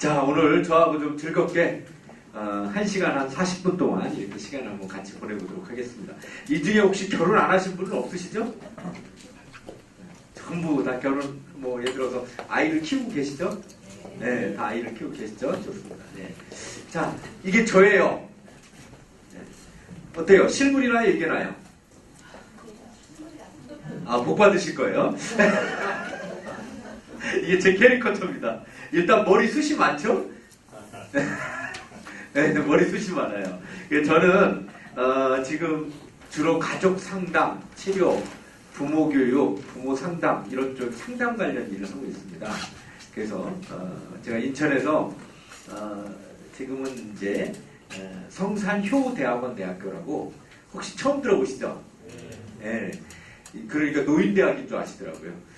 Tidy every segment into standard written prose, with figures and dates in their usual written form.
자, 오늘 저하고 좀 즐겁게 1시간 한 40분 동안 이렇게 시간을 한번 같이 보내보도록 하겠습니다. 이 중에 혹시 결혼 안 하신 분은 없으시죠? 전부 다 결혼, 뭐 예를 들어서 아이를 키우고 계시죠? 네, 다 아이를 키우고 계시죠? 좋습니다. 네. 자, 이게 저예요. 네. 어때요? 실물이나 얘기나요? 아, 복 받으실 거예요. 이게 제 캐리커처입니다. 일단 머리숱이 많죠? 네, 머리숱이 많아요. 저는 지금 주로 가족 상담, 치료, 부모 교육, 부모 상담 이런 쪽 상담 관련 일을 하고 있습니다. 그래서 제가 인천에서 지금은 이제 성산효대학원 대학교라고 혹시 처음 들어보시죠? 네. 그러니까 노인대학인 줄 아시더라고요.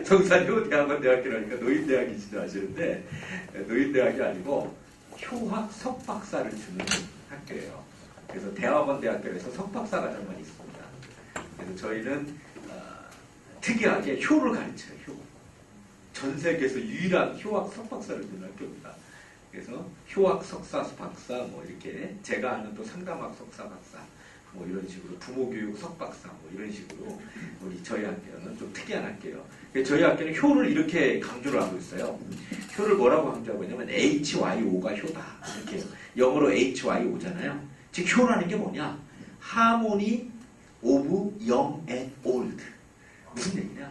성산효대학원 대학교라니까 노인대학인 줄 아시는데 노인대학이 아니고 효학 석박사를 주는 학교예요. 그래서 대학원 대학교에서 석박사 과정만 있습니다. 그래서 저희는 특이하게 효를 가르쳐요. 효. 전 세계에서 유일한 효학 석박사를 주는 학교입니다. 그래서 효학 석사 박사 뭐 이렇게 제가 아는 또 상담학 석사 박사 뭐 이런 식으로 부모교육 석박사 뭐 이런 식으로 우리 저희 학교는 좀 특이한 학교예요. 저희 학교는 효를 이렇게 강조를 하고 있어요. 효를 뭐라고 강조하고 있냐면 HYO가 효다. 이렇게 영어로 HYO잖아요. 즉 효라는 게 뭐냐? Harmony of Young and Old. 무슨 얘기냐?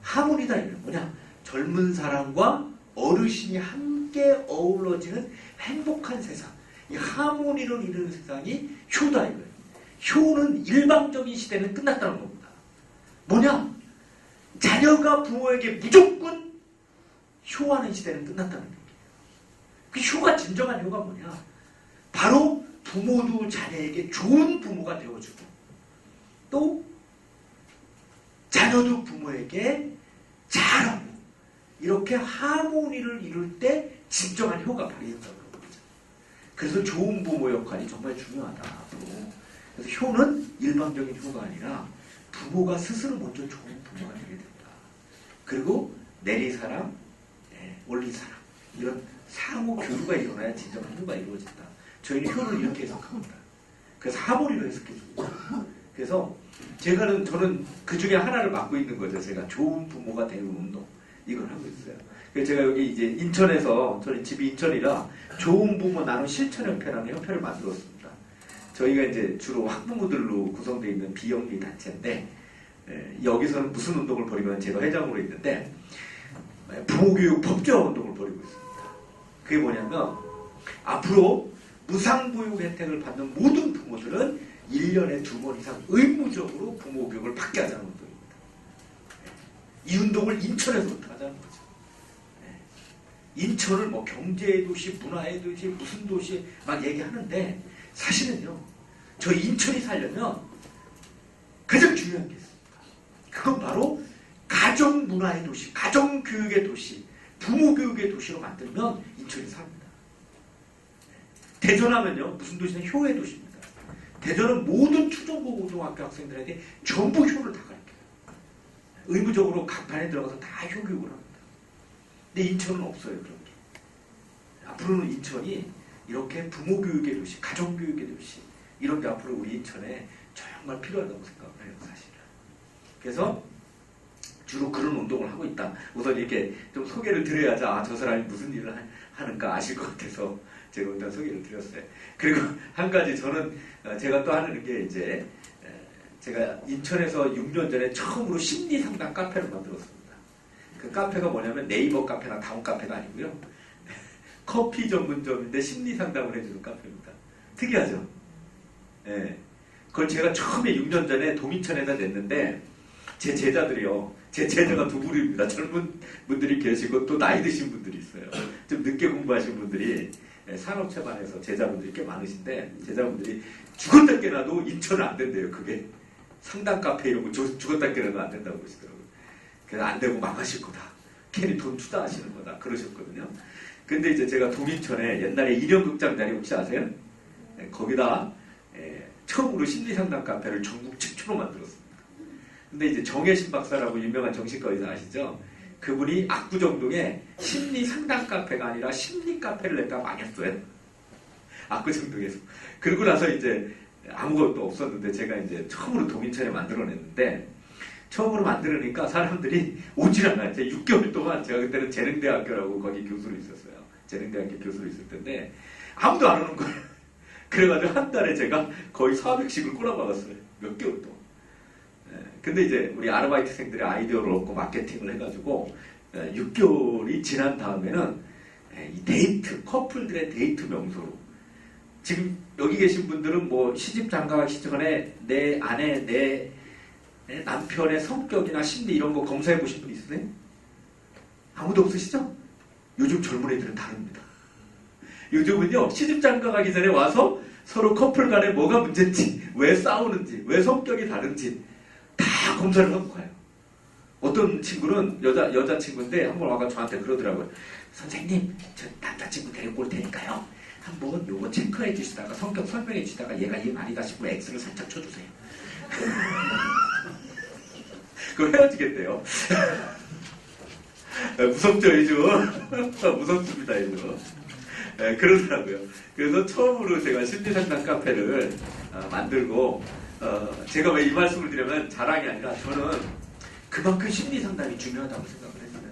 하모니다 이런 뭐냐? 젊은 사람과 어르신이 함께 어우러지는 행복한 세상. 이 하모니를 이루는 세상이 효다 이거예요. 효는 일방적인 시대는 끝났다는 겁니다. 뭐냐? 자녀가 부모에게 무조건 효하는 시대는 끝났다는 얘기예요. 그 효가 진정한 효가 뭐냐? 바로 부모도 자녀에게 좋은 부모가 되어주고 또 자녀도 부모에게 잘하고 이렇게 하모니를 이룰 때 진정한 효가 발휘된다고 그러죠. 그래서 좋은 부모 역할이 정말 중요하다. 그래서 효는 일방적인 효가 아니라 부모가 스스로 먼저 좋은 부모가 되게 된다. 그리고 내리사랑, 원리사랑 이런 상호 교류가 일어나야 진정한 효가 이루어진다. 저희는 효를 이렇게 해석합니다. 그래서 하모니로 해석해줍니다. 그래서 저는 그 중에 하나를 맡고 있는 거죠. 제가 좋은 부모가 되는 운동 이걸 하고 있어요. 그래서 제가 여기 이제 인천에서 저희 집이 인천이라 좋은 부모 나눔 실천협회라는 협회를 만들었습니다. 저희가 이제 주로 학부모들로 구성되어 있는 비영리 단체인데 여기서는 무슨 운동을 벌이면 제가 회장으로 있는데 부모교육 법제화 운동을 벌이고 있습니다. 그게 뭐냐면 앞으로 무상보육 혜택을 받는 모든 부모들은 1년에 2번 이상 의무적으로 부모교육을 받게 하자는 운동입니다. 이 운동을 인천에서부터 하자는 거죠. 인천을 뭐 경제의 도시, 문화의 도시, 무슨 도시 막 얘기하는데 사실은요. 저희 인천이 살려면 가장 중요한 게 있습니다. 그건 바로 가정문화의 도시, 가정교육의 도시, 부모교육의 도시로 만들면 인천이 삽니다. 대전하면요. 무슨 도시냐? 효의 도시입니다. 대전은 모든 초중고등학교 학생들에게 전부 효를 다 가르쳐요. 의무적으로 각 반에 들어가서 다 효교육을 합니다. 근데 인천은 없어요. 그런 게. 앞으로는 인천이 이렇게 부모교육의 도시, 가정교육의 도시 이런 게 앞으로 우리 인천에 정말 필요하다고 생각을 해요. 사실은. 그래서 주로 그런 운동을 하고 있다. 우선 이렇게 좀 소개를 드려야지 저 사람이 무슨 일을 하는가 아실 것 같아서 제가 일단 소개를 드렸어요. 그리고 한 가지 저는 제가 또 하는 게 이제 제가 인천에서 6년 전에 처음으로 심리상담 카페를 만들었습니다. 그 카페가 뭐냐면 네이버 카페나 다운 카페가 아니고요. 커피 전문점인데 심리상담을 해주는 카페입니다. 특이하죠? 예. 그걸 제가 처음에 6년 전에 동인천에다 냈는데 제 제자들이요. 제 제자가 두 부류입니다. 젊은 분들이 계시고 또 나이 드신 분들이 있어요. 좀 늦게 공부하신 분들이 산업체반에서 제자분들이 꽤 많으신데 제자분들이 죽었다 깨나도 인천은 안 된대요. 그게 상담 카페 이런 거 죽었다 깨나도 안 된다고 그러시더라고요. 그래서 안 되고 망하실 거다. 괜히 돈 투자하시는 거다. 그러셨거든요. 근데 이제 제가 동인천에 옛날에 인형극장 자리 혹시 아세요? 거기다 처음으로 심리상담 카페를 전국 최초로 만들었습니다. 근데 이제 정혜신 박사라고 유명한 정신과 의사 아시죠? 그분이 압구정동에 심리 상담 카페가 아니라 심리 카페를 냈다 망했어요. 압구정동에서. 그러고 나서 이제 아무것도 없었는데 제가 이제 처음으로 동인천에 만들어냈는데 처음으로 만들으니까 사람들이 오질 않아요. 제가 6개월 동안 제가 그때는 재능대학교라고 거기 교수로 있었어요. 재능대학교 교수로 있을 텐데 아무도 안 오는 거예요. 그래가지고 한 달에 제가 거의 400씩을 꼬라박았어요. 몇 개월 동안. 근데 이제 우리 아르바이트생들의 아이디어를 얻고 마케팅을 해가지고 6개월이 지난 다음에는 이 데이트, 커플들의 데이트 명소로 지금 여기 계신 분들은 뭐 시집 장가가기 전에 내 아내, 내 남편의 성격이나 심리 이런 거 검사해 보신 분 있으세요? 아무도 없으시죠? 요즘 젊은 애들은 다릅니다. 요즘은요 시집 장가가기 전에 와서 서로 커플 간에 뭐가 문제인지, 왜 싸우는지, 왜 성격이 다른지 다 검사를 하고 가요. 어떤 친구는 여자친구인데 한번 와가 저한테 그러더라고요. 선생님, 저 남자친구 데리고 올 테니까요. 한번 요거 체크해 주시다가 성격 설명해 주시다가 얘가 얘 말이다 싶으면 X를 살짝 쳐주세요. 그럼 헤어지겠대요. 무섭죠, 요즘? 무섭습니다, 요즘. 그러더라고요. 그래서 처음으로 제가 심리상담 카페를 만들고 제가 왜 이 말씀을 드리면 자랑이 아니라 저는 그만큼 심리상담이 중요하다고 생각을 했어요.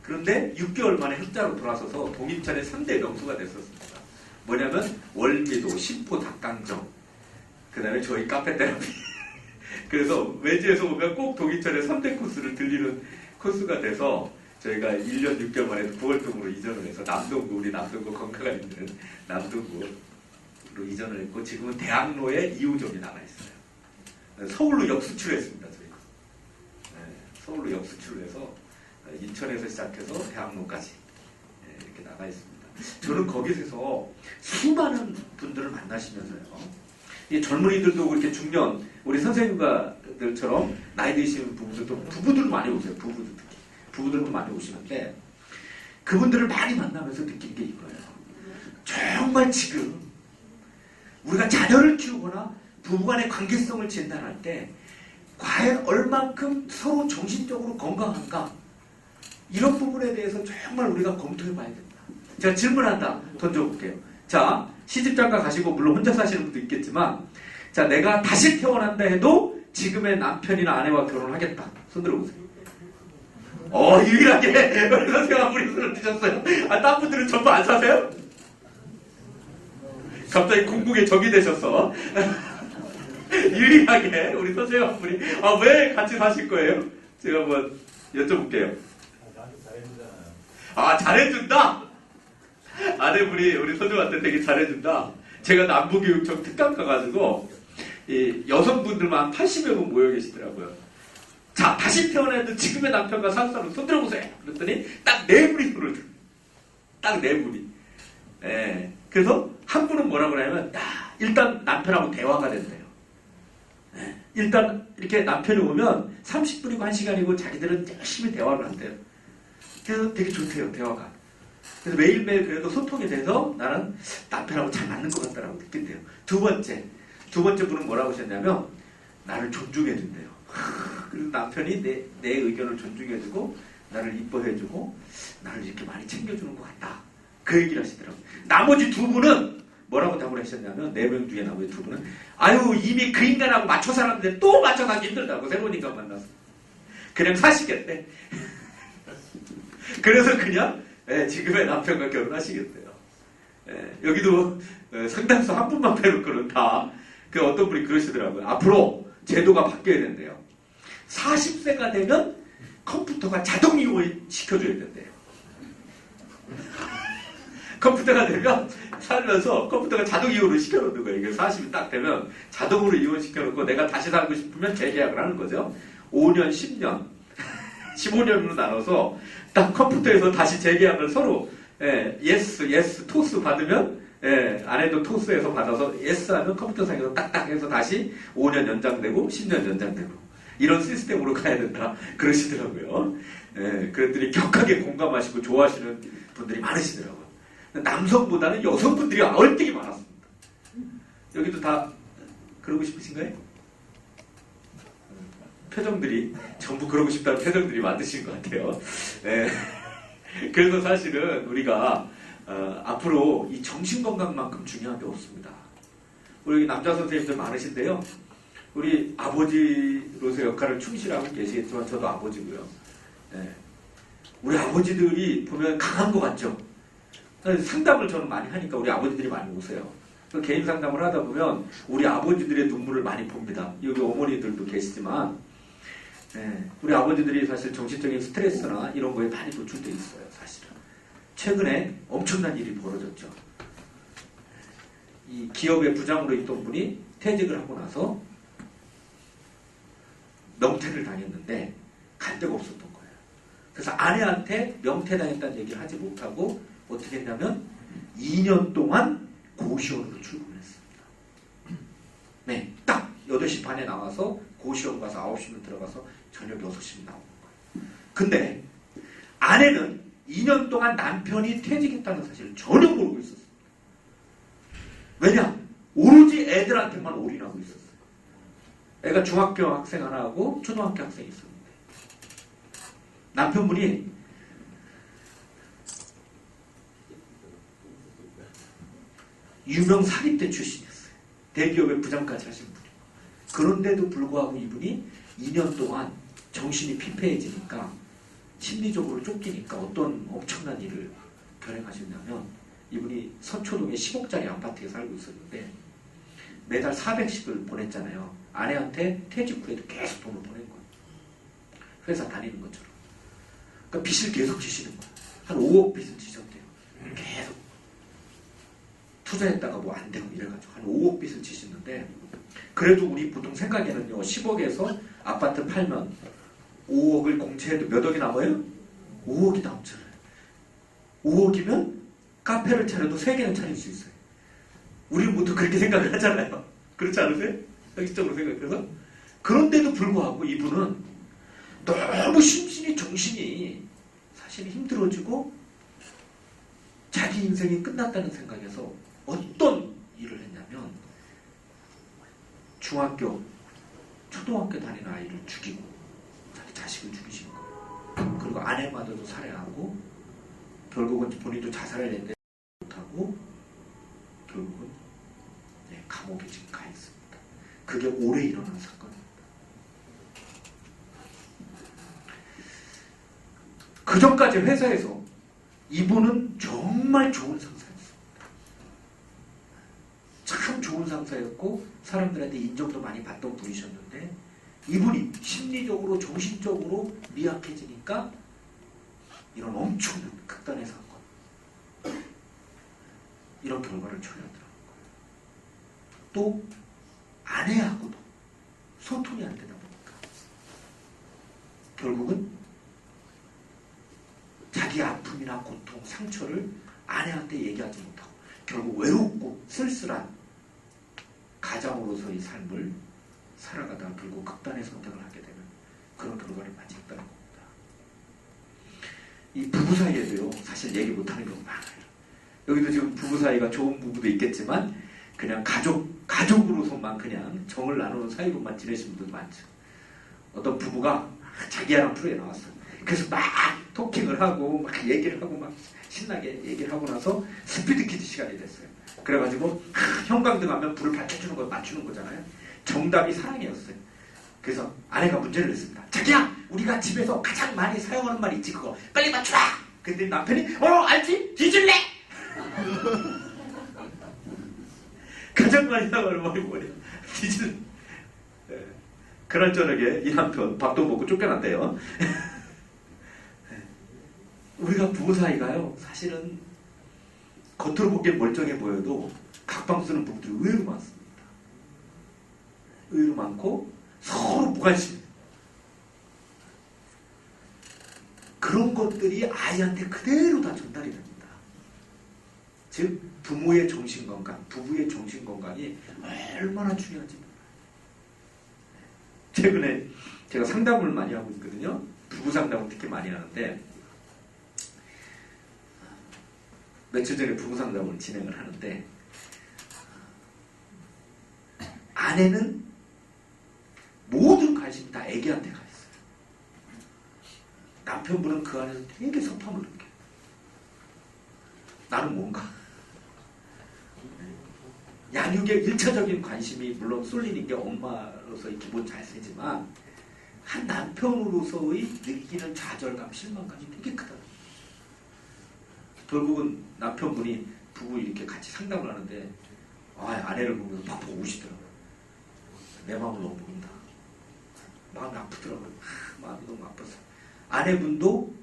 그런데 6개월 만에 흑자로 돌아서서 동인천의 3대 명소가 됐었습니다. 뭐냐면 월미도, 신포, 닭강정, 그 다음에 저희 카페 테라피. 그래서 외지에서 오면 꼭 동인천의 3대 코스를 들리는 코스가 돼서 저희가 1년 6개월 만에 9월동으로 이전을 해서 남동구, 우리 남동구 건강가 있는 남동구로 이전을 했고 지금은 대학로에 2호점이 나가 있어요. 서울로 역수출했습니다. 저희가. 서울로 역수출을 해서 인천에서 시작해서 대학로까지 이렇게 나가 있습니다. 저는 거기서 수많은 분들을 만나시면서요. 이 젊은이들도 그렇게 중년, 우리 선생님들처럼 나이 드시는 부부들도, 부부들도 많이 오세요. 부부들도 많이 오시는데 그분들을 많이 만나면서 느끼는 게 이거예요. 정말 지금 우리가 자녀를 키우거나 부부간의 관계성을 진단할 때 과연 얼만큼 서로 정신적으로 건강한가, 이런 부분에 대해서 정말 우리가 검토해 봐야 된다. 제가 질문 하나 던져볼게요. 자, 시집장가 가시고 물론 혼자 사시는 분도 있겠지만, 자, 내가 다시 태어난다 해도 지금의 남편이나 아내와 결혼하겠다. 손 들어보세요. 유일하게 우리 선생님 우리 손을 드셨어요. 딴 분들은 전부 안 사세요? 갑자기 궁극의 적이 되셨어. 유일하게 우리 선생님 한 분이 왜 같이 사실 거예요? 제가 한번 여쭤볼게요. 잘해준다? 아내분이 우리 선생님한테 되게 잘해준다. 제가 남부교육청 특강 가가지고 이 여성분들만 80여 분 모여 계시더라고요. 자, 다시 태어나도 지금의 남편과 사는 사람 손 들어보세요. 그랬더니 딱 네 분이 손을 들어. 딱 네 분이. 그래서 한 분은 뭐라고 하냐면, 일단 남편하고 대화가 된대요. 일단 이렇게 남편이 오면 30분이고 1시간이고 자기들은 열심히 대화를 한대요. 그래서 되게 좋대요, 대화가. 그래서 매일매일 그래도 소통이 돼서 나는 남편하고 잘 맞는 것 같다라고 느낀대요. 두 번째 분은 뭐라고 하셨냐면, 나를 존중해준대요. 그리고 남편이 내 의견을 존중해주고 나를 이뻐해주고 나를 이렇게 많이 챙겨주는 것 같다. 그 얘기를 하시더라고요. 나머지 두 분은 뭐라고 답을 하셨냐면, 4명 중에 나머지 두 분은 이미 그 인간하고 맞춰 살았는데 또 맞춰 가기 힘들다고, 새로운 인간 만나서 그냥 사시겠대. 그래서 그냥 지금의 남편과 결혼하시겠대요. 여기도 상담소 한 분만 빼놓고는 다 어떤 분이 그러시더라고요. 앞으로 제도가 바뀌어야 된대요. 40세가 되면 컴퓨터가 자동 이용시켜줘야 된대요. 컴퓨터가 되면 살면서 컴퓨터가 자동 이용을 시켜놓는 거예요. 이게 40이 딱 되면 자동으로 이용시켜놓고 내가 다시 살고 싶으면 재계약을 하는 거죠. 5년, 10년, 15년으로 나눠서 딱 컴퓨터에서 다시 재계약을 서로 예스, 토스 받으면 아내도 토스에서 받아서 예스 하면 컴퓨터상에서 딱딱 해서 다시 5년 연장되고 10년 연장되고 이런 시스템으로 가야 된다 그러시더라고요. 그랬더니 격하게 공감하시고 좋아하시는 분들이 많으시더라고요. 남성보다는 여성분들이 얼되게 많았습니다. 여기도 다 그러고 싶으신가요? 표정들이 전부 그러고 싶다는 표정들이 많으신 것 같아요. 네. 그래서 사실은 우리가 앞으로 이 정신건강만큼 중요한 게 없습니다. 우리 남자 선생님들 많으신데요. 우리 아버지로서 역할을 충실하고 계시겠지만 저도 아버지고요. 네. 우리 아버지들이 보면 강한 것 같죠? 상담을 저는 많이 하니까 우리 아버지들이 많이 오세요. 개인 상담을 하다 보면 우리 아버지들의 눈물을 많이 봅니다. 여기 어머니들도 계시지만 우리 아버지들이 사실 정신적인 스트레스나 이런 거에 많이 노출되어 있어요. 사실은 최근에 엄청난 일이 벌어졌죠. 이 기업의 부장으로 있던 분이 퇴직을 하고 나서 명퇴를 당했는데 갈 데가 없었던 거예요. 그래서 아내한테 명퇴당했다는 얘기를 하지 못하고 어떻게 했냐면 2년 동안 고시원으로 출근했습니다. 네, 딱 8시 반에 나와서 고시원 가서 9시면 들어가서 저녁 6시면 나오는 거예요. 근데 아내는 2년 동안 남편이 퇴직했다는 사실을 전혀 모르고 있었어요. 왜냐? 오로지 애들한테만 올인하고 있었어요. 애가 중학교 학생 하나 하고 초등학교 학생이 있었는데 남편분이 유명 사립대 출신이었어요. 대기업의 부장까지 하신 분이고. 그런데도 불구하고 이분이 2년 동안 정신이 피폐해지니까 심리적으로 쫓기니까 어떤 엄청난 일을 결행하셨냐면 이분이 서초동에 10억짜리 아파트에 살고 있었는데 매달 400씩을 보냈잖아요. 아내한테 퇴직 후에도 계속 돈을 보낸 거예요. 회사 다니는 것처럼. 그러니까 빚을 계속 지시는 거예요. 한 5억 빚을 지셨대요. 계속. 투자했다가 뭐 안 되고 이래가지고 한 5억 빚을 지시는데 그래도 우리 보통 생각에는요 10억에서 아파트 팔면 5억을 공채해도 몇 억이 남아요? 5억이 남잖아요. 5억이면 카페를 차려도 3개는 차릴 수 있어요. 우리는 보통 그렇게 생각을 하잖아요. 그렇지 않으세요? 현실적으로 생각해서. 그런데도 불구하고 이분은 너무 심신이 정신이 사실 힘들어지고 자기 인생이 끝났다는 생각에서 어떤 일을 했냐면 중학교, 초등학교 다니는 아이를 죽이고 자기 자식을 죽이신 거예요. 그리고 아내마저도 살해하고 결국은 본인도 자살을 했는데 못하고 결국은 감옥에 지금 가 있습니다. 그게 올해 일어난 사건입니다. 그 전까지 회사에서 이분은 정말 좋은 상사였습니다. 참 좋은 상사였고 사람들한테 인정도 많이 받던 분이셨는데 이분이 심리적으로 정신적으로 미약해지니까 이런 엄청난 극단의 사건 이런 결과를 초래하더라고요. 또 아내하고도 소통이 안 되다 보니까 결국은 자기 아픔이나 고통, 상처를 아내한테 얘기하지 못하고 결국 외롭고 쓸쓸한 가장으로서의 삶을 살아가다가 결국 극단의 선택을 하게 되는 그런 결과를 맞이했다는 겁니다. 이 부부 사이에도요 사실 얘기 못하는 경우가 많아요. 여기도 지금 부부 사이가 좋은 부부도 있겠지만 그냥 가족으로서만 그냥 정을 나누는 사이로만 지내시는 분도 많죠. 어떤 부부가 자기야랑 프로에 나왔어요. 그래서 막 토킹을 하고 막 얘기를 하고 막 신나게 얘기를 하고 나서 스피드 퀴즈 시간이 됐어요. 그래가지고 형광등 하면 불을 밝혀주는 거 맞추는 거잖아요. 정답이 사랑이었어요. 그래서 아내가 문제를 냈습니다. 자기야 우리가 집에서 가장 많이 사용하는 말 있지 그거 빨리 맞추라. 근데 남편이 알지? 뒤질래? 가장 많이 사용하는 말이 뭐냐? 뒤질래. 그날 저녁에 이 남편 밥도 먹고 쫓겨난대요. 우리가 부부 사이가요 사실은 겉으로 보기엔 멀쩡해 보여도 각방 쓰는 부부들이 의외로 많습니다. 의외로 많고 서로 무관심해요. 그런 것들이 아이한테 그대로 다 전달이 됩니다. 즉 부모의 정신건강, 부부의 정신건강이 얼마나 중요한지 몰라요. 최근에 제가 상담을 많이 하고 있거든요. 부부 상담을 특히 많이 하는데 며칠 전에 부부 상담을 진행을 하는데 아내는 모든 관심이 다 애기한테 가 있어요. 남편분은 그 안에서 되게 섭함을 느껴요. 나는 뭔가 양육에 1차적인 관심이 물론 쏠리는 게 엄마로서의 기본 자세지만 한 남편으로서의 느끼는 좌절감, 실망감이 되게 크다. 결국은 남편분이 부부 이렇게 같이 상담을 하는데 아내를 보면서 막 보고 우시더라고요. 내 마음을 너무 모른다. 마음이 아프더라고요. 마음이 너무 아파서. 아내분도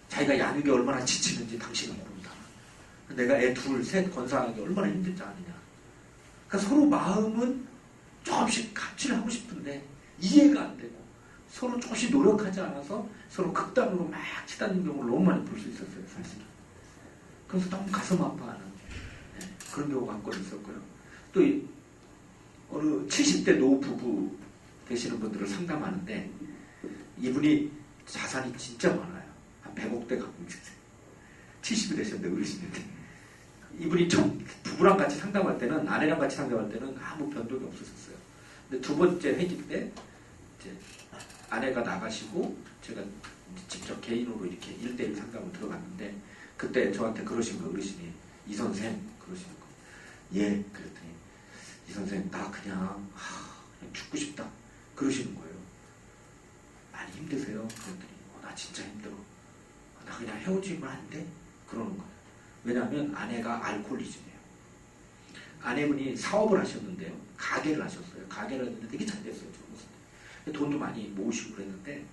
자기가 양육에 얼마나 지치는지 당신은 모른다. 내가 애 둘, 셋 건사하기 얼마나 힘들지 않느냐. 그러니까 서로 마음은 조금씩 같이를 하고 싶은데 이해가 안 되고 서로 조금씩 노력하지 않아서 서로 극단으로 막 치닫는 경우를 너무 많이 볼 수 있었어요, 사실은. 그래서 너무 가슴 아파하는 그런 경우가 한 건 있었고요. 또 어느 70대 노부부 되시는 분들을 상담하는데 이분이 자산이 진짜 많아요. 한 100억대 갖고 있으세요. 70이 되셨는데 어르신인데 이분이 부부랑 같이 상담할 때는 아내랑 같이 상담할 때는 아무 변동이 없으셨어요. 근데 두 번째 회기 때 이제 아내가 나가시고 제가 직접 개인으로 이렇게 1대1 상담을 들어갔는데 그때 저한테 그러신 거 어르신이 이 선생 그러시는 거 예 그랬더니 이 선생 나 그냥 죽고 싶다 그러시는 거예요. 많이 힘드세요? 그랬더니 나 진짜 힘들어. 나 그냥 헤어지면 안 돼? 그러는 거예요. 왜냐하면 아내가 알코올리즘이에요. 아내분이 사업을 하셨는데요. 가게를 하셨어요. 가게를 했는데 되게 잘 됐어요. 돈도 많이 모으시고 그랬는데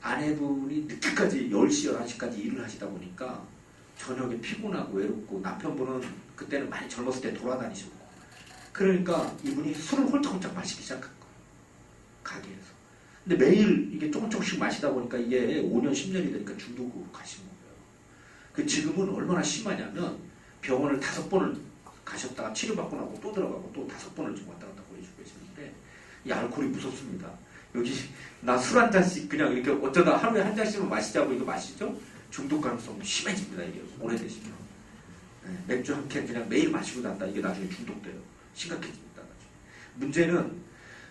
아내분이 늦게까지 10시, 11시까지 일을 하시다 보니까 저녁에 피곤하고 외롭고 남편분은 그때는 많이 젊었을 때 돌아다니셨고 그러니까 이분이 술을 홀짝홀짝 마시기 시작한 거예요. 가게에서. 근데 매일 이게 조금씩 마시다 보니까 이게 5년, 10년이 되니까 중독으로 가신 거예요. 그 지금은 얼마나 심하냐면 병원을 5번을 가셨다가 치료받고 나고 또 들어가고 또 5번을 지금 왔다 갔다 보내주고 계시는데 이 알코올이 무섭습니다. 여기 나 술 한 잔씩 그냥 이렇게 어쩌다 하루에 한 잔씩만 마시자고 이거 마시죠? 중독 가능성 심해집니다. 이게 오래되시면. 네, 맥주 한 캔 그냥 매일 마시고 난다. 이게 나중에 중독돼요. 심각해집니다. 나중에. 문제는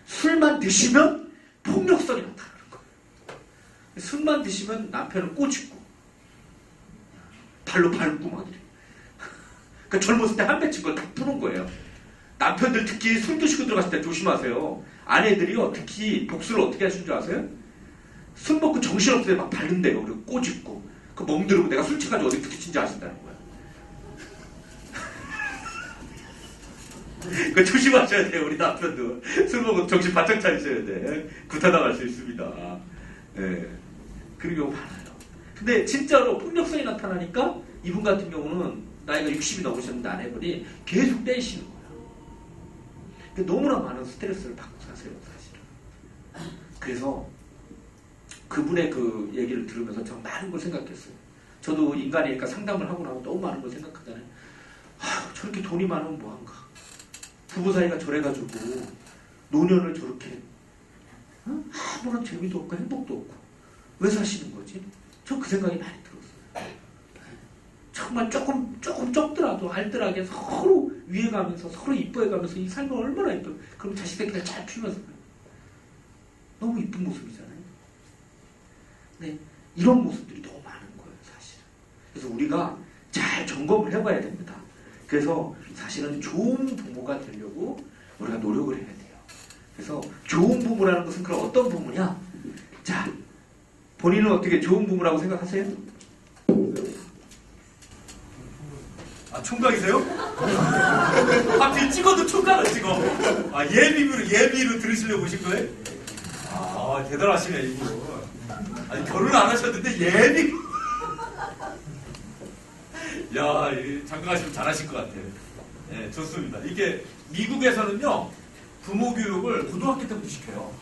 술만 드시면 폭력성이 나타나는 거예요. 술만 드시면 남편은 꼬집고 발로 밟고 막 이래요. 그러니까 젊었을 때 한 배친 걸 다 푸는 거예요. 남편들 특히 술 드시고 들어갔을 때 조심하세요. 아내들이요 특히 복수를 어떻게 하시는 줄 아세요? 술 먹고 정신없을 때 막 밟는데요. 그리고 꼬집고 그 멍들고 내가 술 취가지고 어디 부딪힌지 아신다는 거야. 그 조심하셔야 돼요. 우리 남편도 술 먹고 정신 바짝 차리셔야 돼. 구타당할 수 있습니다. 네. 그런 경우 많아요. 근데 진짜로 폭력성이 나타나니까 이분 같은 경우는 나이가 60이 넘으셨는데 아내분이 계속 떼시는 거예요. 너무나 많은 스트레스를 받고 사세요, 사실은. 그래서 그분의 그 얘기를 들으면서 참 많은 걸 생각했어요. 저도 인간이니까 상담을 하고 나면 너무 많은 걸 생각하잖아요. 저렇게 돈이 많으면 뭐한가. 부부 사이가 저래가지고 노년을 저렇게 아무런 재미도 없고 행복도 없고 왜 사시는 거지? 저 그 생각이 많이 들었어요. 정말 조금 적더라도 알뜰하게 서로 위해가면서 서로 이뻐해가면서 이 삶을 얼마나 이뻐요. 그럼 자식들끼리 잘 키우면서 너무 이쁜 모습이잖아요. 네, 이런 모습들이 너무 많은 거예요, 사실은. 그래서 우리가 잘 점검을 해봐야 됩니다. 그래서 사실은 좋은 부모가 되려고 우리가 노력을 해야 돼요. 그래서 좋은 부모라는 것은 그럼 어떤 부모냐? 자, 본인은 어떻게 좋은 부모라고 생각하세요? 아, 총각이세요? 하필 찍어도 총각을 찍어. 아, 예비로 들으시려고 오신 거예요? 아, 대단하시네, 이거. 아니, 결혼 안 하셨는데 예비. 야, 장가가시면 잘하실 것 같아요. 네, 좋습니다. 이게 미국에서는요, 부모 교육을 고등학교 때부터 시켜요.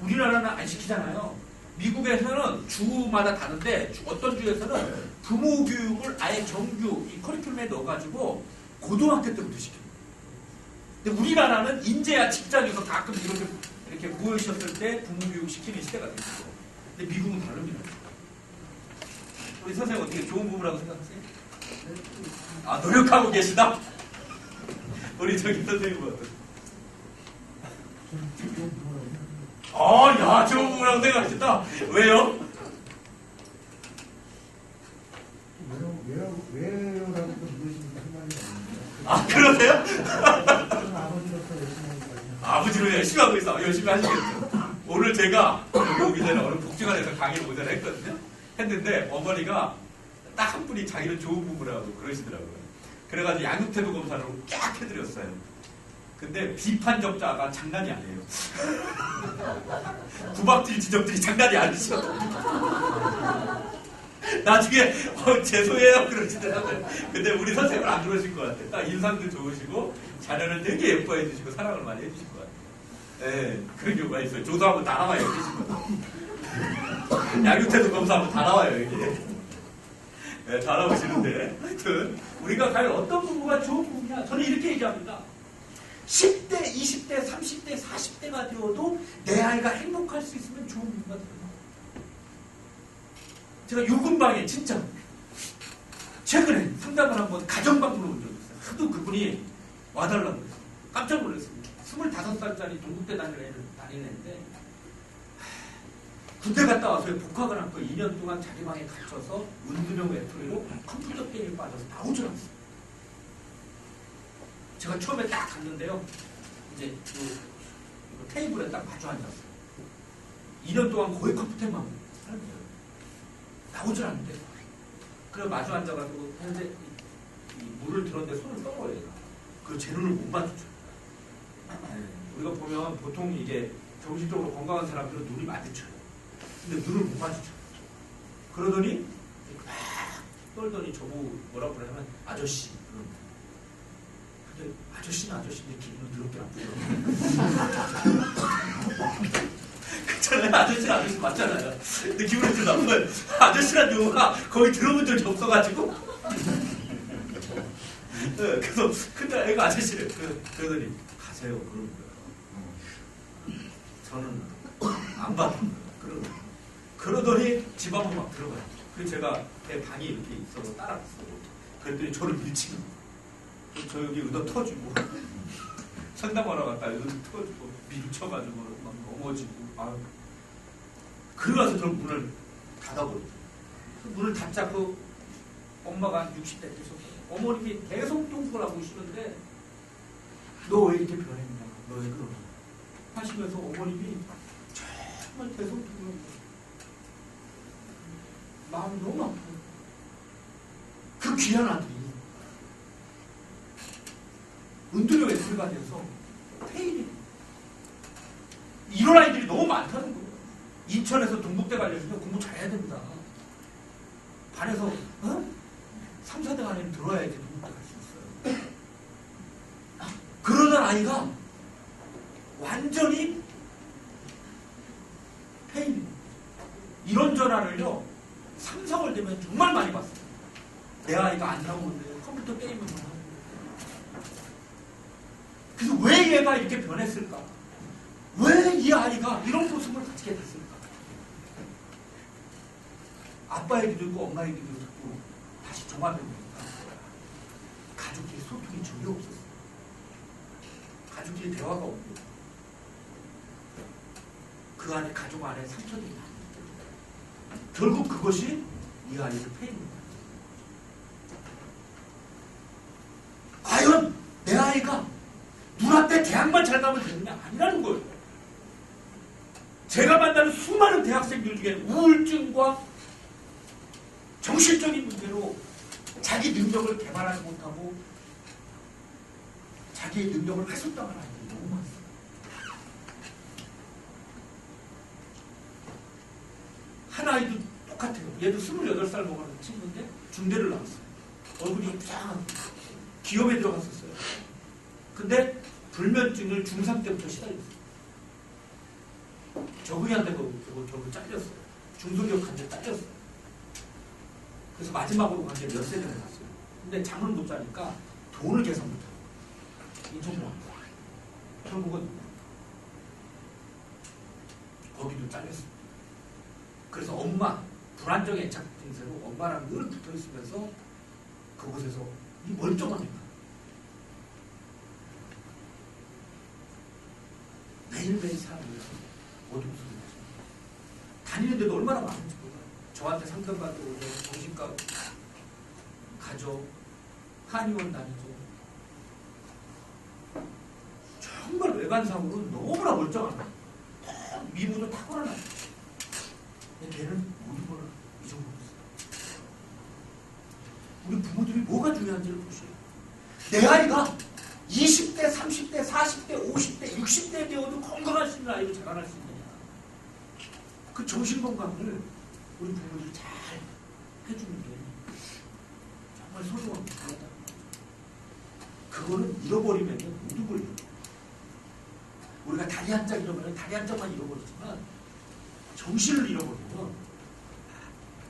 우리나라는 안 시키잖아요. 미국에서는 주마다 다른데 어떤 주에서는 부모 교육을 아예 정규 이 커리큘럼에 넣어가지고 고등학교 때부터 시켜요. 근데 우리나라는 인제야 직장에서 가끔 이렇게 모이셨을 때 부모 교육 시키는 시대가 됐죠. 근데 미국은 다릅니다. 우리 선생님 어떻게 좋은 부모라고 생각하세요? 아, 노력하고 계시다? 우리 저기 선생님은 어떠세요? 야, 좋은 부부라고 생각하셨다. 왜요? 왜요라고 물으시는 상관이 없는데. 아, 그러세요? 저는 아버지로서 열심히 하니까요. 아버지로 열심히 하고 있어. 열심히 하시겠죠. 오늘 제가 여기 오기 전에 어느 복지관에서 강의를 오전에 했거든요. 했는데 어머니가 딱 한 분이 자기는 좋은 부부라고 그러시더라고요. 그래가지고 양육태도 검사를 쫙 해드렸어요. 근데 비판적자가 장난이 아니에요. 구박질 지적들이 장난이 아니셔. 나중에 죄송해요 그러시더라고요. 근데 우리 선생님은 안 그러실 것 같아요. 딱 인상도 좋으시고 자녀를 되게 예뻐해 주시고 사랑을 많이 해주실 것 같아요. 네, 그런 경우가 있어요. 조사하면 다 나와요. 양육태도 검사하면 다 나와요. 이게. 네, 다 나오시는데 하여튼 우리가 과연 어떤 부부가 좋은 부부냐, 저는 이렇게 얘기합니다. 10대, 20대, 30대, 40대가 되어도 내 아이가 행복할 수 있으면 좋은 부부가 되는 거예요. 제가 요금방에 진짜 최근에 상담을 한번 가정방문을 온 적이 있어요. 하도 그분이 와달라고 그랬어요. 깜짝 놀랐습니다. 25살짜리 동국대 다니는 애인데 군대 갔다 와서 복학을 한 거 2년 동안 자기 방에 갇혀서 운동형 외톨이로 컴퓨터 게임에 빠져서 나오질 않았어요. 제가 처음에 딱 갔는데요. 이제 그 테이블에 딱 마주 앉았어요. 2년 동안 거의 컴퓨터만 하는 거예요. 나오질 않는데. 그래 마주 앉아가지고 했는데 이 물을 들었는데 손을 떨어요. 얘가. 그리고 제 눈을 못 마주쳐요. 우리가 보면 보통 이게 정신적으로 건강한 사람들은 눈이 마주쳐요. 근데 눈을 못 마주쳐. 그러더니 막 떨더니 저보고 뭐라고 그러냐면 아저씨. 근데 아저씨는 아저씨인데 기분은 더럽게 나쁘더라고요. 그렇잖아요. 아저씨는 아저씨 맞잖아요. 근데 기분이 좀 나빠요. 아저씨란 용어가 거의 들어본 적이 없어가지고. 네, 그래서 근데 애가 아저씨를 그러더니 가세요. 그러는 거예요. 저는 안 받은 거예요. 그러더니 집 앞으로 막 들어가요. 그래서 제가 제 방이 이렇게 있어서 따라갔어요. 그랬더니 저를 밀치는 거예요. 저 여기 의도 터주고 상담하러 갔다 의도 터주고 밀쳐가지고 막 넘어지고 그러고서 저 문을 닫아버렸어요. 문을 닫자고 엄마가 60대 되셨어요. 어머님이 계속 똥꼬를 하고 계시는데 너 왜 이렇게 변했냐, 너 왜 그러냐 하시면서 어머님이 정말 계속 똥꼬를 마음이 너무 아파요. 그 귀한 아들이 은둔형 외톨이가 돼서 폐인이 이런 아이들이 너무 많다는 거예요. 인천에서 동국대 가려면 공부 잘해야 됩니다. 반에서 3, 4등 안에는 들어야지 동국대 갈 수 있어요. 그러던 아이가 완전히 폐인. 이런 전화를요 3, 4월 되면 정말 많이 봤어요. 내 아이가 안 나오는데 컴퓨터 게임을 하는 거예요. 그래서 왜 얘가 이렇게 변했을까? 왜 이 아이가 이런 모습을 가지게 됐을까? 아빠 얘기도 있고 엄마 얘기도 듣고 다시 종합해보니까 가족끼리 소통이 전혀 없었어요. 가족끼리 대화가 없고 그 안에 가족 안에 상처들이 많아요. 결국 그것이 이 아이를 폐입니다. 과연 내 아이가 눈앞에 대학만 잘 가면 되느냐? 아니라는 거예요. 제가 만나는 수많은 대학생들 중에 우울증과 정신적인 문제로 자기 능력을 개발하지 못하고 자기의 능력을 훼손당하는 아이들이 너무 많습니다. 한 아이도 똑같아요. 얘도 28살 먹은 친구인데 중대를 나왔어요. 얼굴이 쫙 기업에 들어갔었어요. 근데 불면증을 중3 때부터 시달렸어요. 적응이 안 되고 결국 잘렸어요. 중소기업 간데 잘렸어요. 그래서 마지막으로 간데 몇 세대를 갔어요. 근데 잠을 못 자니까 돈을 계산 못해요. 인천으로 왔어요. 결국은 거기도 잘렸어요. 그래서 엄마, 불안정 애착 증세로 엄마랑 늘 붙어 있으면서 그곳에서 이 멀쩡합니다. 매일매일 살아오면서 모든 소리 다니는데도 얼마나 많은지 몰라요. 저한테 상담받고 오죠. 정신과 가죠. 한의원 다니죠. 정말 외관상으로는 너무나 멀쩡합니다. 미모도 탁월하다. 걔는 모든 걸 잊어버렸어요. 우리 부모들이 뭐가 중요한지를 보세요. 내 아이가 20대, 30대, 40대, 50대, 60대 되어도 건강할 수 있는 아이로 자라날 수 있느냐. 그 정신건강을 우리 부모들이 잘 해주는 게 정말 소중한 거다. 그거는 잃어버리면 모든 걸 잃어버려요. 우리가 다리 한 짝 잃어버리면 다리 한 짝만 잃어버리지만 정신을 잃어버리면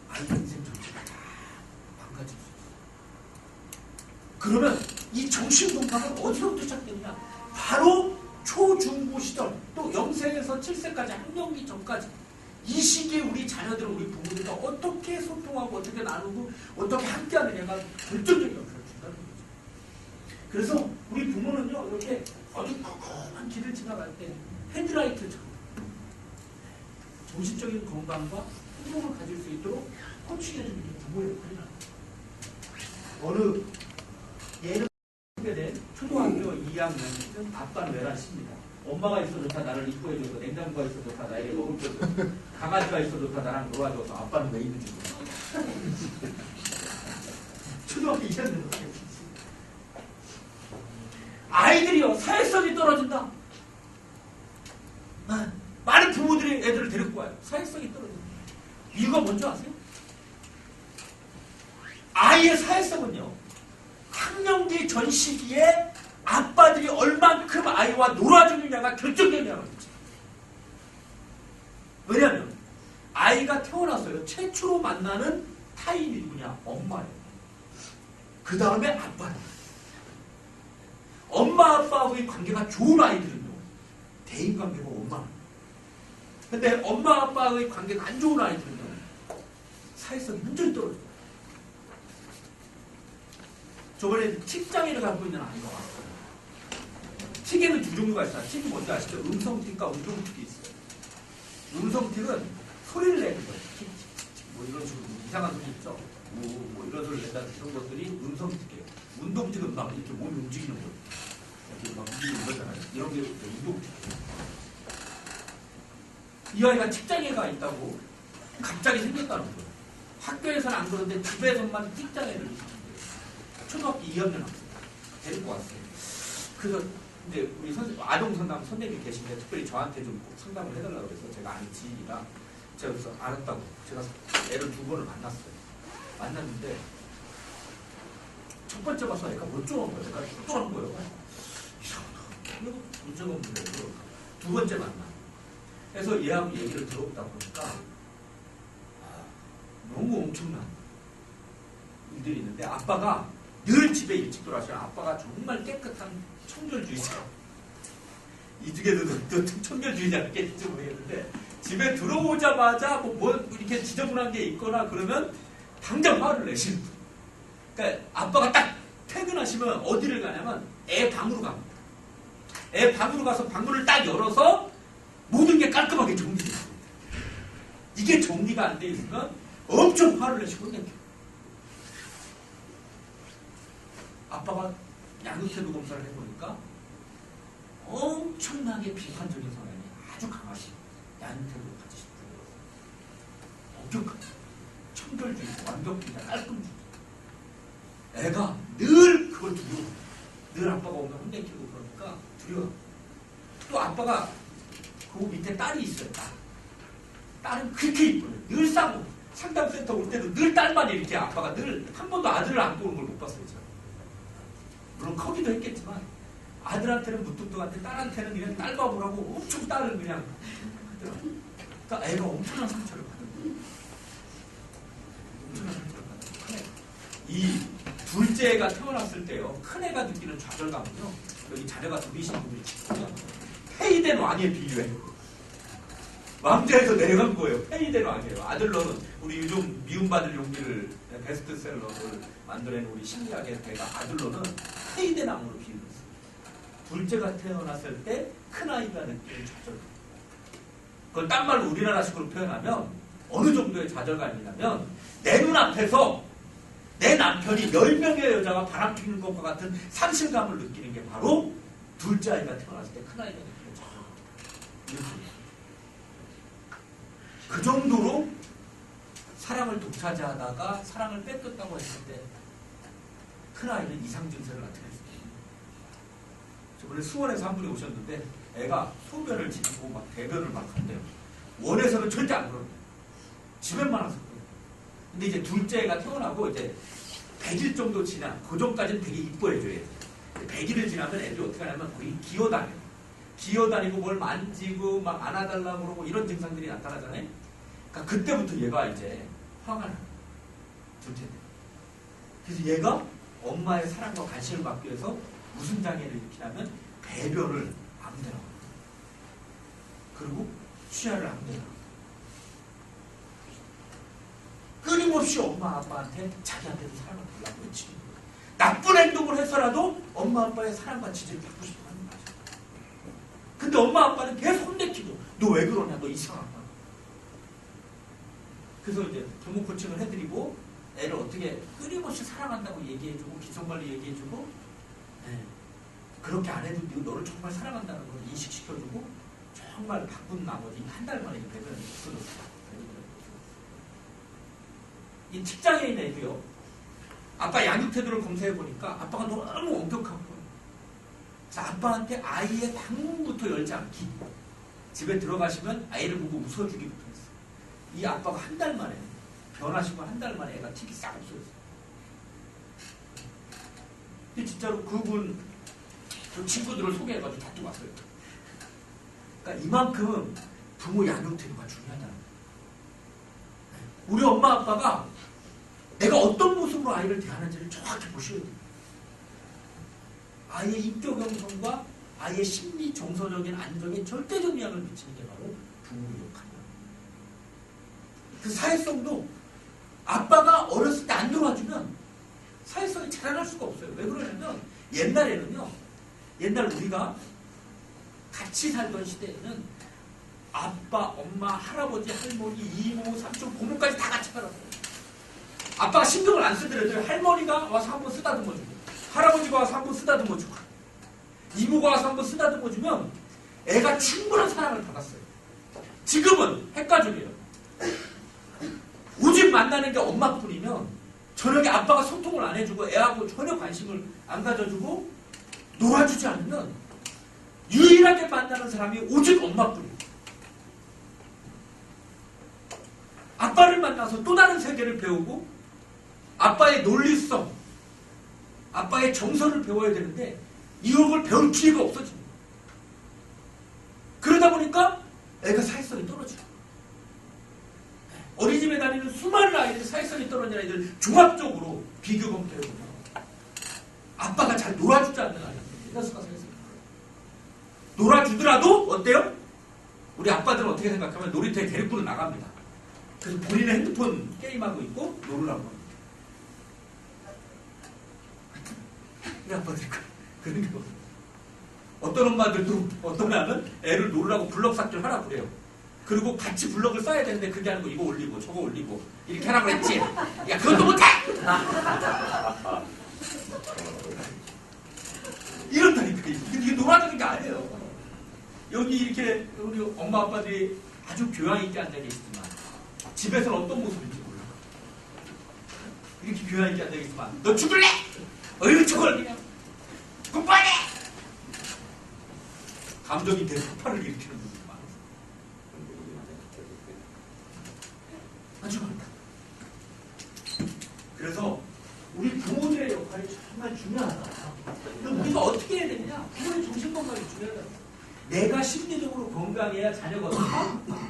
아이들 인생 전체가 다 망가질 수 있어요. 그러면 이 정신건강은 어디서부터 시작되느냐? 바로 초중고 시절, 또 0세에서 7세까지 학령기 전까지 이 시기에 우리 자녀들은 우리 부모들과 어떻게 소통하고 어떻게 나누고 어떻게 함께하느냐가 결정적인 역할을 준다는 거죠. 그래서 우리 부모는요, 이렇게 아주 컴컴한 길을 지나갈 때 헤드라이트처럼 정신적인 건강과 행복을 가질 수 있도록 코칭해주는 게 부모의 역할이라는 거예요. 어느 예를 소개된 초등학교 2학년 아빠는 외란십니다. 엄마가 있어 좋다 나를 이뻐해줘서, 냉장고가 있어 좋다 나에게 먹을 거 줘서, 강아지가 있어 좋다 나랑 놀아줘서, 아빠는 왜 있는지 몰라. 초등학교 2학년 아이들이요 사회성이 떨어진다. 많은 부모들이 애들을 데리고 와요. 사회성이 떨어진다. 이유가 뭔지 아세요? 아이의 사회성은요 학령기 전 시기에 아빠들이 얼만큼 아이와 놀아주느냐가 결정되냐는 거죠. 왜냐하면 아이가 태어나서요 최초로 만나는 타인이 누구냐? 엄마예요. 그 다음에 아빠예요. 엄마 아빠하고의 관계가 좋은 아이들은요 대인관계가 엄마는. 근데 엄마 아빠의 관계가 안 좋은 아이들은요 사회성이 완전히 떨어져요. 저번에 틱장애를 갖고 있는 아이가 왔어요. 틱에는 두 종류가 있어요. 틱이 뭔지 아시죠? 음성틱과 운동틱이 있어요. 음성틱은 소리를 내는 거예요. 틱, 틱, 틱, 뭐 이런 식으로 이상한 소리 있죠? 뭐 이런 소리를 낸다 이런 것들이 음성틱이에요. 운동틱은 막 이렇게 몸이 움직이는 거예요. 이렇게 막 움직이는 거잖아요. 이런 게 운동틱이에요. 이 아이가 틱장애가 있다고 갑자기 생겼다는 거예요. 학교에서는 안 그런데 집에서만 틱장애를 느끼는 거예요. 초등학교 2학년 학생 데리고 왔어요. 그래서 근데 우리 아동 상담 선생님이 계신데 특별히 저한테 좀 상담을 해달라고 해서 제가 아는 지인이라 제가 그래서 알았다고 제가 애를 2번을 만났어요. 만났는데 첫 번째 봐서 애가 멀쩡한 거예요. 애가 멀쩡한 거예요. 이상하다. 문제가 없는데 두 번째 만나. 그래서 얘하고 얘기를 들어보다 보니까 너무 엄청난 일들이 있는데 아빠가 늘 집에 일찍 돌아와서 아빠가 정말 깨끗한 청결주의자. 이 중에서도 또 청결주의자가 깼을지 모르겠는데 집에 들어오자마자 뭐 이렇게 지저분한 게 있거나 그러면 당장 화를 내시는 거예요. 그러니까 아빠가 딱 퇴근하시면 어디를 가냐면 애 방으로 갑니다. 애 방으로 가서 방문을 딱 열어서 모든 게 깔끔하게 정리되어 있습니다. 이게 정리가 안 돼 있으면 엄청 화를 내시고 그냥 아빠가 양육태도 검사를 해보니까 엄청나게 비판적인 성향이 아주 강하신 양육태도 가지신 분이었어요. 엄격한 청결주의, 완벽주의자, 깔끔주의. 애가 늘 그걸 두려워. 늘 아빠가 오면 혼내키고 그러니까 두려워. 또 아빠가 그 밑에 딸이 있어요. 딸은 그렇게 이뻐요. 늘 싸고 상담센터 올 때도 늘 딸만 이렇게 아빠가 늘 한 번도 아들을 안고 오는 걸 못 봤어요. 제가. 물론 커기도 했겠지만 아들한테는 무뚝뚝한데 딸한테는 그냥 딸밥을 하고 엄청 딸을 그냥 하더라고요. 그러니까 애가 엄청난 상처를 받은 거예요. 엄청난 상처를 받은 거예요. 이 둘째가 태어났을 때요. 큰애가 느끼는 좌절감은요. 여기 자녀가 둘이신 분들이 보면 페이된 왕에 비유해요. 왕좌에서 내려간 거예요. 페이된 왕이에요. 아들로는 우리 요즘 미움받을 용기를 베스트셀러를 만들어낸 우리 심리학의 대가 아들로는 페이된 왕으로 비유했어요. 둘째가 태어났을 때 큰아이가 느끼는 좌절감. 그걸 딴 말로 우리나라식으로 표현하면 어느 정도의 좌절감이냐면 내 눈앞에서 내 남편이 10명의 여자가 바람피는 것과 같은 상실감을 느끼는 게 바로 둘째 아이가 태어났을 때 큰아이가 느껴져. 그 정도로 사랑을 독차지하다가 사랑을 뺏겼다고 했을 때 큰아이는 이상 증세를 나타냈습니다. 저번에 수원에서 한 분이 오셨는데 애가 소변을 지르고 막 대변을 막 한대요. 원에서는 절대 안 그러는데 집에만 와서 그래요. 근데 이제 둘째가 태어나고 이제 100일 정도 지나 그 전까지는 되게 이뻐해줘야 돼. 100일을 지나면 애들이 어떻게 하냐면 거의 기어다녀요. 기어다니고 뭘 만지고 막 안아달라고 그러고 이런 증상들이 나타나잖아요. 그러니까 그때부터 얘가 이제 화가 나요. 둘째인데. 그래서 얘가 엄마의 사랑과 관심을 받기 위해서 무슨 장애를 일으키냐면 배변을 아무데나 그리고 취하를 아무데나 끊임없이 엄마 아빠한테 자기한테도 사랑을 달라고 외치는 거예요. 나쁜 행동을 해서라도 엄마 아빠의 사랑과 지지를 받고 싶어 하는 거죠. 근데 엄마 아빠는 계속 혼내키고 너 왜 그러냐 너 이상하다. 그래서 이제 부모 코칭을 해드리고 애를 어떻게 끊임없이 사랑한다고 얘기해주고 기성관리 얘기해주고 그렇게 안 해도 너를 정말 사랑한다는 걸 인식시켜주고 정말 바꾼 나머지 한 달 만에 배변을 없어졌어요. 이 직장인 애도요. 아빠 양육 태도를 검사해 보니까 아빠가 너무 엄격하고 그래서 아빠한테 아이의 방문부터 열지 않기. 집에 들어가시면 아이를 보고 웃어주기부터 했어요. 이 아빠가 한 달 만에 변하시고 한 달 만에 애가 틱이 싹 없어졌어요. 근데 진짜로 그분 그 친구들을 소개해가지고 다투 왔어요. 그러니까 이만큼 부모 양육 태도가 중요하다는 거예요. 우리 엄마 아빠가 내가 어떤 모습으로 아이를 대하는지를 정확히 보셔야 돼요. 아이의 인격 형성과 아이의 심리 정서적인 안정에 절대적 영향을 미치는 게 바로 부모의 역할이에요. 그 사회성도 아빠가 어렸을 때 안 놀아주면 사회성이 자라날 수가 없어요. 왜 그러냐면 옛날에는요. 옛날 우리가 같이 살던 시대에는 아빠, 엄마, 할아버지, 할머니, 이모, 삼촌, 고모까지 다 같이 살았어요. 아빠가 신경을 안 쓰더라도 할머니가 와서 한번 쓰다듬어주고 할아버지가 와서 한번 쓰다듬어주고 이모가 와서 한번 쓰다듬어주면 애가 충분한 사랑을 받았어요. 지금은 핵가족이에요. 오직 만나는 게 엄마뿐이면 저녁에 아빠가 소통을 안 해주고 애하고 전혀 관심을 안 가져주고 놀아주지 않으면 유일하게 만나는 사람이 오직 엄마뿐이에요. 아빠를 만나서 또 다른 세계를 배우고 아빠의 논리성, 아빠의 정서를 배워야 되는데 이걸 배울 기회가 없어집니다. 그러다 보니까 애가 사회성이 떨어져요. 어린이집에 다니는 수많은 아이들, 사회성이 떨어진 아이들 종합적으로 비교 검토해보면 아빠가 잘 놀아주지 않는 아이들 대다수가 사회성이 떨어져요. 놀아주더라도 어때요? 우리 아빠들은 어떻게 생각하면 놀이터에 데리고는 나갑니다. 그래서 본인의 핸드폰 게임하고 있고 놀으라고 합니다. 우리 아빠들이 그런 게 없어요. 어떤 엄마들도 어떠냐면 애를 놀라고 블럭 삭제를 하라고 그래요. 그리고 같이 블럭을 써야 되는데 그게 아니고 이거 올리고 저거 올리고 이렇게 하라고 했지. 야 그것도 못해! 이런다니까. 이게 놀아주는 게 아니에요. 여기 이렇게 우리 엄마 아빠들이 아주 교양 있게 앉아 계시지만 집에서는 어떤 모습인지 몰라. 이렇게 교양 있게 앉아 계시지만 너 죽을래? 어이구 죽을 그냥 굿바이! 감정이 대폭발을 일으키는 분들이 많아요. 아주 많다. 그래서 우리 부모들의 역할이 정말 중요하다. 그럼 우리가 어떻게 해야 되느냐? 부모의 정신건강이 중요하다. 내가 심리적으로 건강해야 자녀가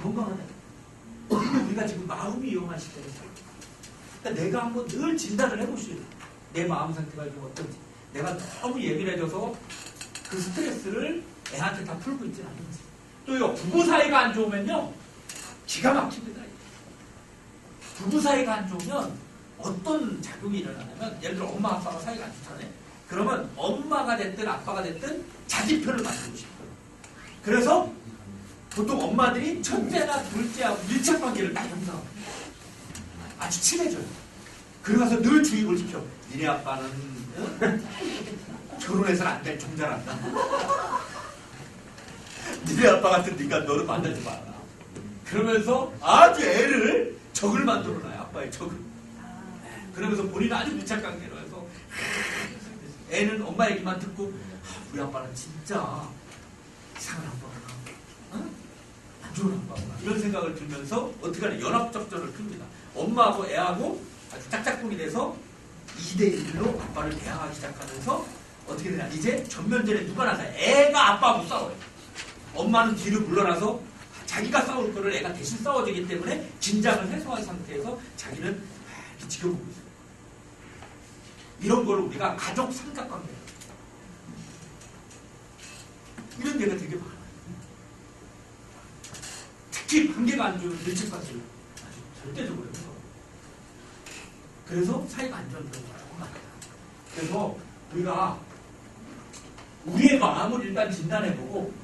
건강하다. 근데 우리가 지금 마음이 위험한 시대에 살고 그러니까 내가 한번 늘 진단을 해보셔야 돼요. 내 마음 상태가 좀 어떤지. 내가 너무 예민해져서 그 스트레스를 애한테 다 풀고 있지는 않는지. 또요, 부부 사이가 안 좋으면요, 기가 막힙니다. 부부 사이가 안 좋으면 어떤 작용이 일어나냐면, 예를 들어 엄마 아빠가 사이가 안 좋잖아요. 그러면 엄마가 됐든 아빠가 됐든 자기 편을 만들고 싶어요. 그래서 보통 엄마들이 첫째나 둘째하고 밀착관계를 딱 형성합니다. 아주 친해져요. 그러면서 늘 주입을 시켜. 니네 아빠는 결혼해서는 안 될 종자란다. 니네 아빠 같은 니가 너를 만나지 마라. 그러면서 아주 애를 적을 만들어놔요. 아빠의 적을. 그러면서 본인은 아주 밀착관계로 해서 애는 엄마 얘기만 듣고 우리 아빠는 진짜 이상한 아빠구나. 안 좋은 아빠구나. 이런 생각을 들면서 어떻게 하냐. 연합적전을 핍니다. 엄마하고 애하고 아주 짝짝꿍이 돼서 2대1로 아빠를 대항하기 시작하면서 어떻게 되냐. 이제 전면전에 누가 나서 애가 아빠하고 싸워요. 엄마는 뒤로 물러나서 자기가 싸울 거를 애가 대신 싸워주기 때문에 긴장을 해소한 상태에서 자기는 이렇게 지켜보고 있어요. 이런 걸 우리가 가족 삼각관계, 이런 데가 되게 많아요. 특히 관계가 안 좋은 밀착관계를 아주 절대적으로 해서 그래서 사이가 안 좋은 경우가 조금 많아요. 그래서 우리가 우리의 마음을 일단 진단해보고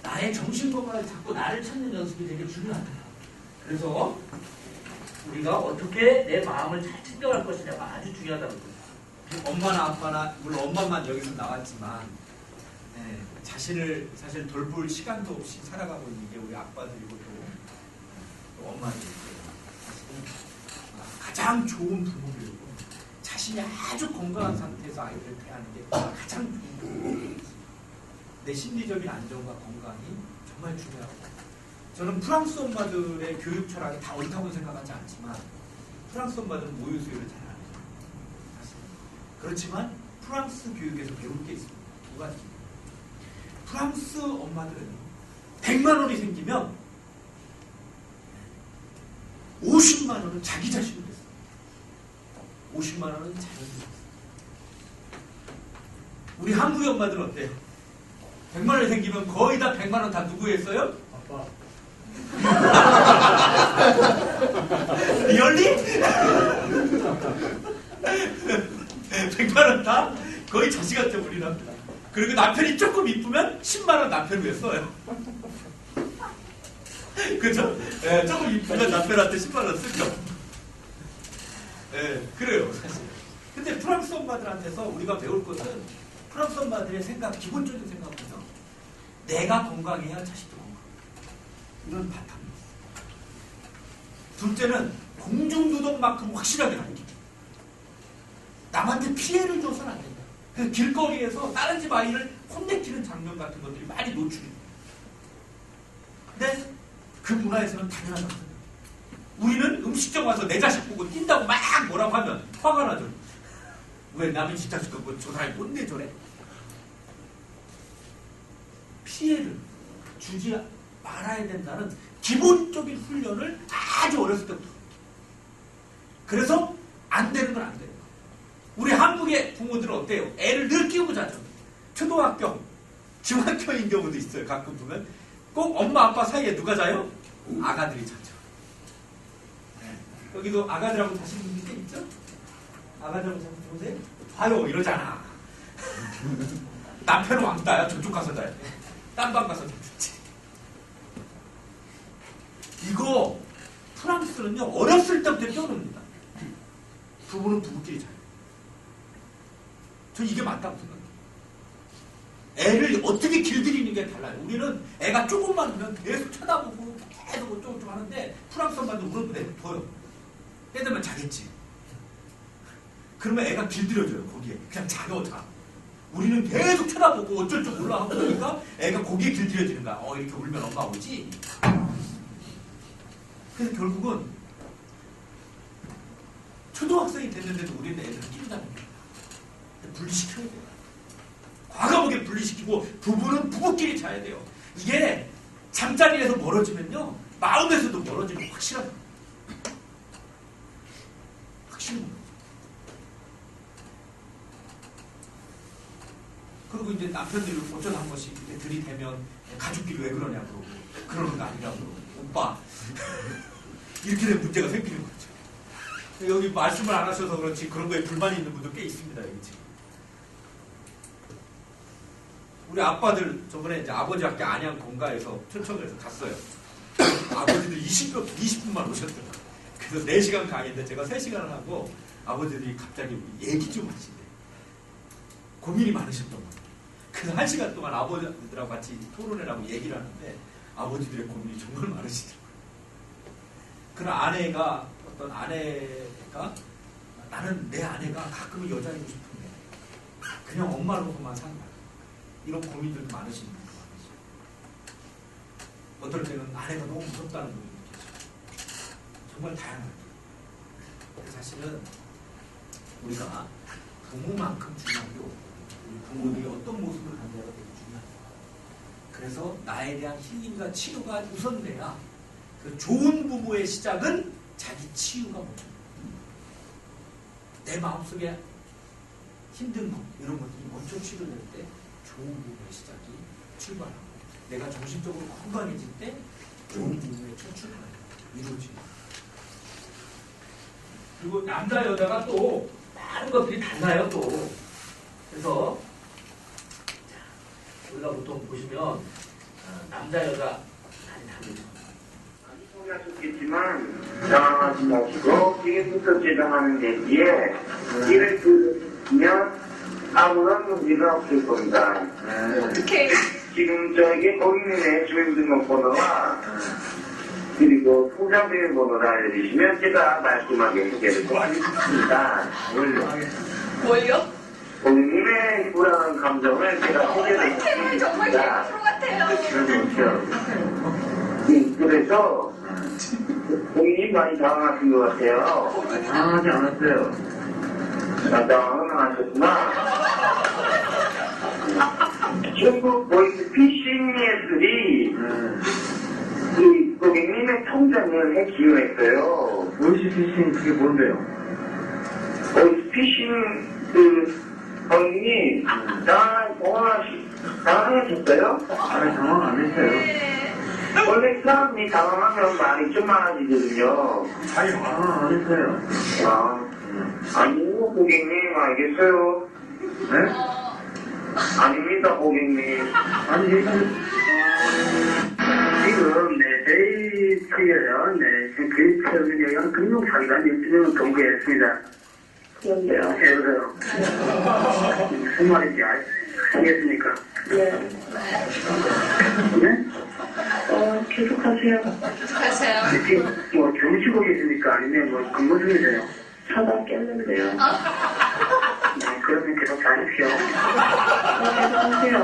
나의 정신건강을 잡고 나를 찾는 연습이 되게 중요합니다. 그래서 우리가 어떻게 내 마음을 잘 챙겨갈 것이냐가 아주 중요하다고 봅니다. 엄마나 아빠나 물론 엄마만 여기서 나왔지만 자신을 사실 돌볼 시간도 없이 살아가고 있는 게 우리 아빠들이고 또 엄마들이고 가장 좋은 부모교육은 자신이 아주 건강한 상태에서 아이들을 대하는 게 가장 좋은 부모교육입니다. 내 심리적인 안정과 건강이 정말 중요하고 저는 프랑스 엄마들의 교육 철학이 다 옳다고 생각하지 않지만 프랑스 엄마들은 모유 수유를 잘 안 해요. 사실. 그렇지만 프랑스 교육에서 배울 게 있습니다. 두 가지. 프랑스 엄마들은 100만 원이 생기면 50만 원은 자기 자신을 했어요. 50만 원은 자연스러워 했어요. 우리 한국의 엄마들은 어때요? 100만 원이 생기면 거의 다 100만 원 다 누구 했어요? 아빠. 리얼리? 100만 원 다 거의 자식한테 올인합니다. 그리고 남편이 조금 이쁘면 10만 원 남편을 써요. 그죠? 예, 조금 이쁘면 남편한테 10만 원 쓰죠. 예, 그래요, 사실. 근데 프랑스 엄마들한테서 우리가 배울 것은 프랑스 엄마들의 생각, 기본적인 생각은요. 내가 건강해야 자식도 건강. 이런 바탕이 있어요. 둘째는 공중도덕만큼 확실하게 가르쳐요. 남한테 피해를 줘서는 안 된다. 그래서 길거리에서 다른 집 아이를 혼내키는 장면 같은 것들이 많이 노출이 돼요. 근데 그 문화에서는 당연하다고 생각해요. 우리는 음식점 와서 내 자식 보고 뛴다고 막 뭐라고 하면 화가 나죠. 왜 남의 집 자식 보고 저 사람이 혼내줘래? 피해를 주지 말아야 된다는 기본적인 훈련을 아주 어렸을 때부터. 그래서 안 되는 건 안 돼요. 우리 한국의 부모들은 어때요? 애를 늘 끼우고 자죠. 초등학교, 중학교인 경우도 있어요. 가끔 보면 꼭 엄마 아빠 사이에 누가 자요? 아가들이 자죠. 네. 여기도 아가들하고 자신 분들 꽤 있죠? 아가들하고 자신 보세요. 봐요 이러잖아. 남편은 왕따야. 저쪽 가서 자야 돼. 딴 방 가서 자지. 이거 프랑스는요 어렸을 때부터 껴놓습니다. 부부는 부부끼리 자요. 저 이게 맞다고 생각해요. 애를 어떻게 길들이는 게 달라요. 우리는 애가 조금만 하면 계속 쳐다보고 계속 어쩌고저쩌고 하는데 프랑스 엄마는 울어도 냅둬요. 애들만 자겠지. 그러면 애가 길들여져요. 거기에. 그냥 자요. 자. 우리는 계속 쳐다보고 어쩔줄 몰라 하고 그러니까 애가 거기에 길들여지는 거야. 이렇게 울면 엄마 오지. 그래서 결국은 초등학생이 됐는데도 우리는 애들을 끼우자는 거예요. 분리시켜야 돼요. 과감하게 분리시키고 부부는 부부끼리 자야 돼요. 이게 잠자리에서 멀어지면요 마음에서도 멀어지는 거 확실합니다. 확실합니다. 그리고 이제 남편들이 어쩌다 한 번씩 들이대면 가족끼리 왜 그러냐고 그러는 거 아니라고 오빠 이렇게 되면 문제가 생기는 거죠. 여기 말씀을 안 하셔서 그렇지 그런 거에 불만이 있는 분도 꽤 있습니다. 여기 지금. 우리 아빠들 저번에 이제 아버지 학교 안양 본가에서 초청해서 갔어요. 아버지들 20분만 오셨더라고요. 그래서 4시간 강의인데 제가 3시간을 하고 아버지들이 갑자기 얘기 좀 하신대. 고민이 많으셨던 거예요. 그래서 1시간 동안 아버지들하고 같이 토론을 하고 얘기를 하는데 아버지들의 고민이 정말 많으시더라고요. 그런 아내가 어떤 아내가 나는 내 아내가 가끔은 여자이고 싶은데 그냥 엄마로서만 산다. 이런 고민들도 많으신 분들 많으시고 어떨 때는 아내가 너무 무섭다는 분이 계시고 정말 다양합니다. 사실은 우리가 부모만큼 중요한 게 없고 우리 부모들이 어떤 모습을 갖느냐가 되게 중요합니다. 그래서 나에 대한 힐링과 치유가 우선돼야 그 좋은 부모의 시작은 자기 치유가 먼저. 내 마음속에 힘든 것 이런 것들이 먼저 치료될 때 좋은 부모의 시작이 출발하고 내가 정신적으로 건강해질 때 좋은 부모의 첫 출발이 이루어집니다. 그리고 남자 여자가 또 많은 것들이 달라요 또. 그래서 자, 우리가 보통 보시면 남자 여자 많이 다르죠. 하셨겠지만 당황하지 마시고 지금부터 제가 하는 얘기에 이를 들으시면 아무런 문제가 없을 겁니다. 어떻게 지금 저에게 고객님의 주민등록번호와 그리고 통장 비밀번호를 알려주시면 제가 말씀하게 해드리겠습니다. 뭘요? 고객님의 불안한 감정을 제가 정말 해결해드리겠습니다. 프로 같아요. 그래서 고객님 많이 당황하신 것 같아요. 당황하지 않았어요. 당황은 하셨구나. 중국 보이스 피싱 예술이 이 고객님의 통장을 해지원했어요. 보이스 피싱 그게 뭔데요? 보이스 피싱 고객님 당황하셨어요? 아니 당황 안 했어요. 원래 사람이 당황하면 말이 좀 많아지거든요. 아니, 당황 안 했어요. 아니요, 고객님, 알겠어요. 네? 아닙니다, 고객님. 아니, 지금, 저희가요, 지금 저희는 여기 금융사기관 일주일은 공개했습니다. 그런데요? 그래서요. 무슨 말인지 아시겠습니까? 네. 네? 계속하세요. 하세요. 지금 뭐 주무시고 계십니까? 아니면 뭐 근무 중이세요? 자다 깼는데요. 네, 그러면 계속 자십시오. 계속하세요.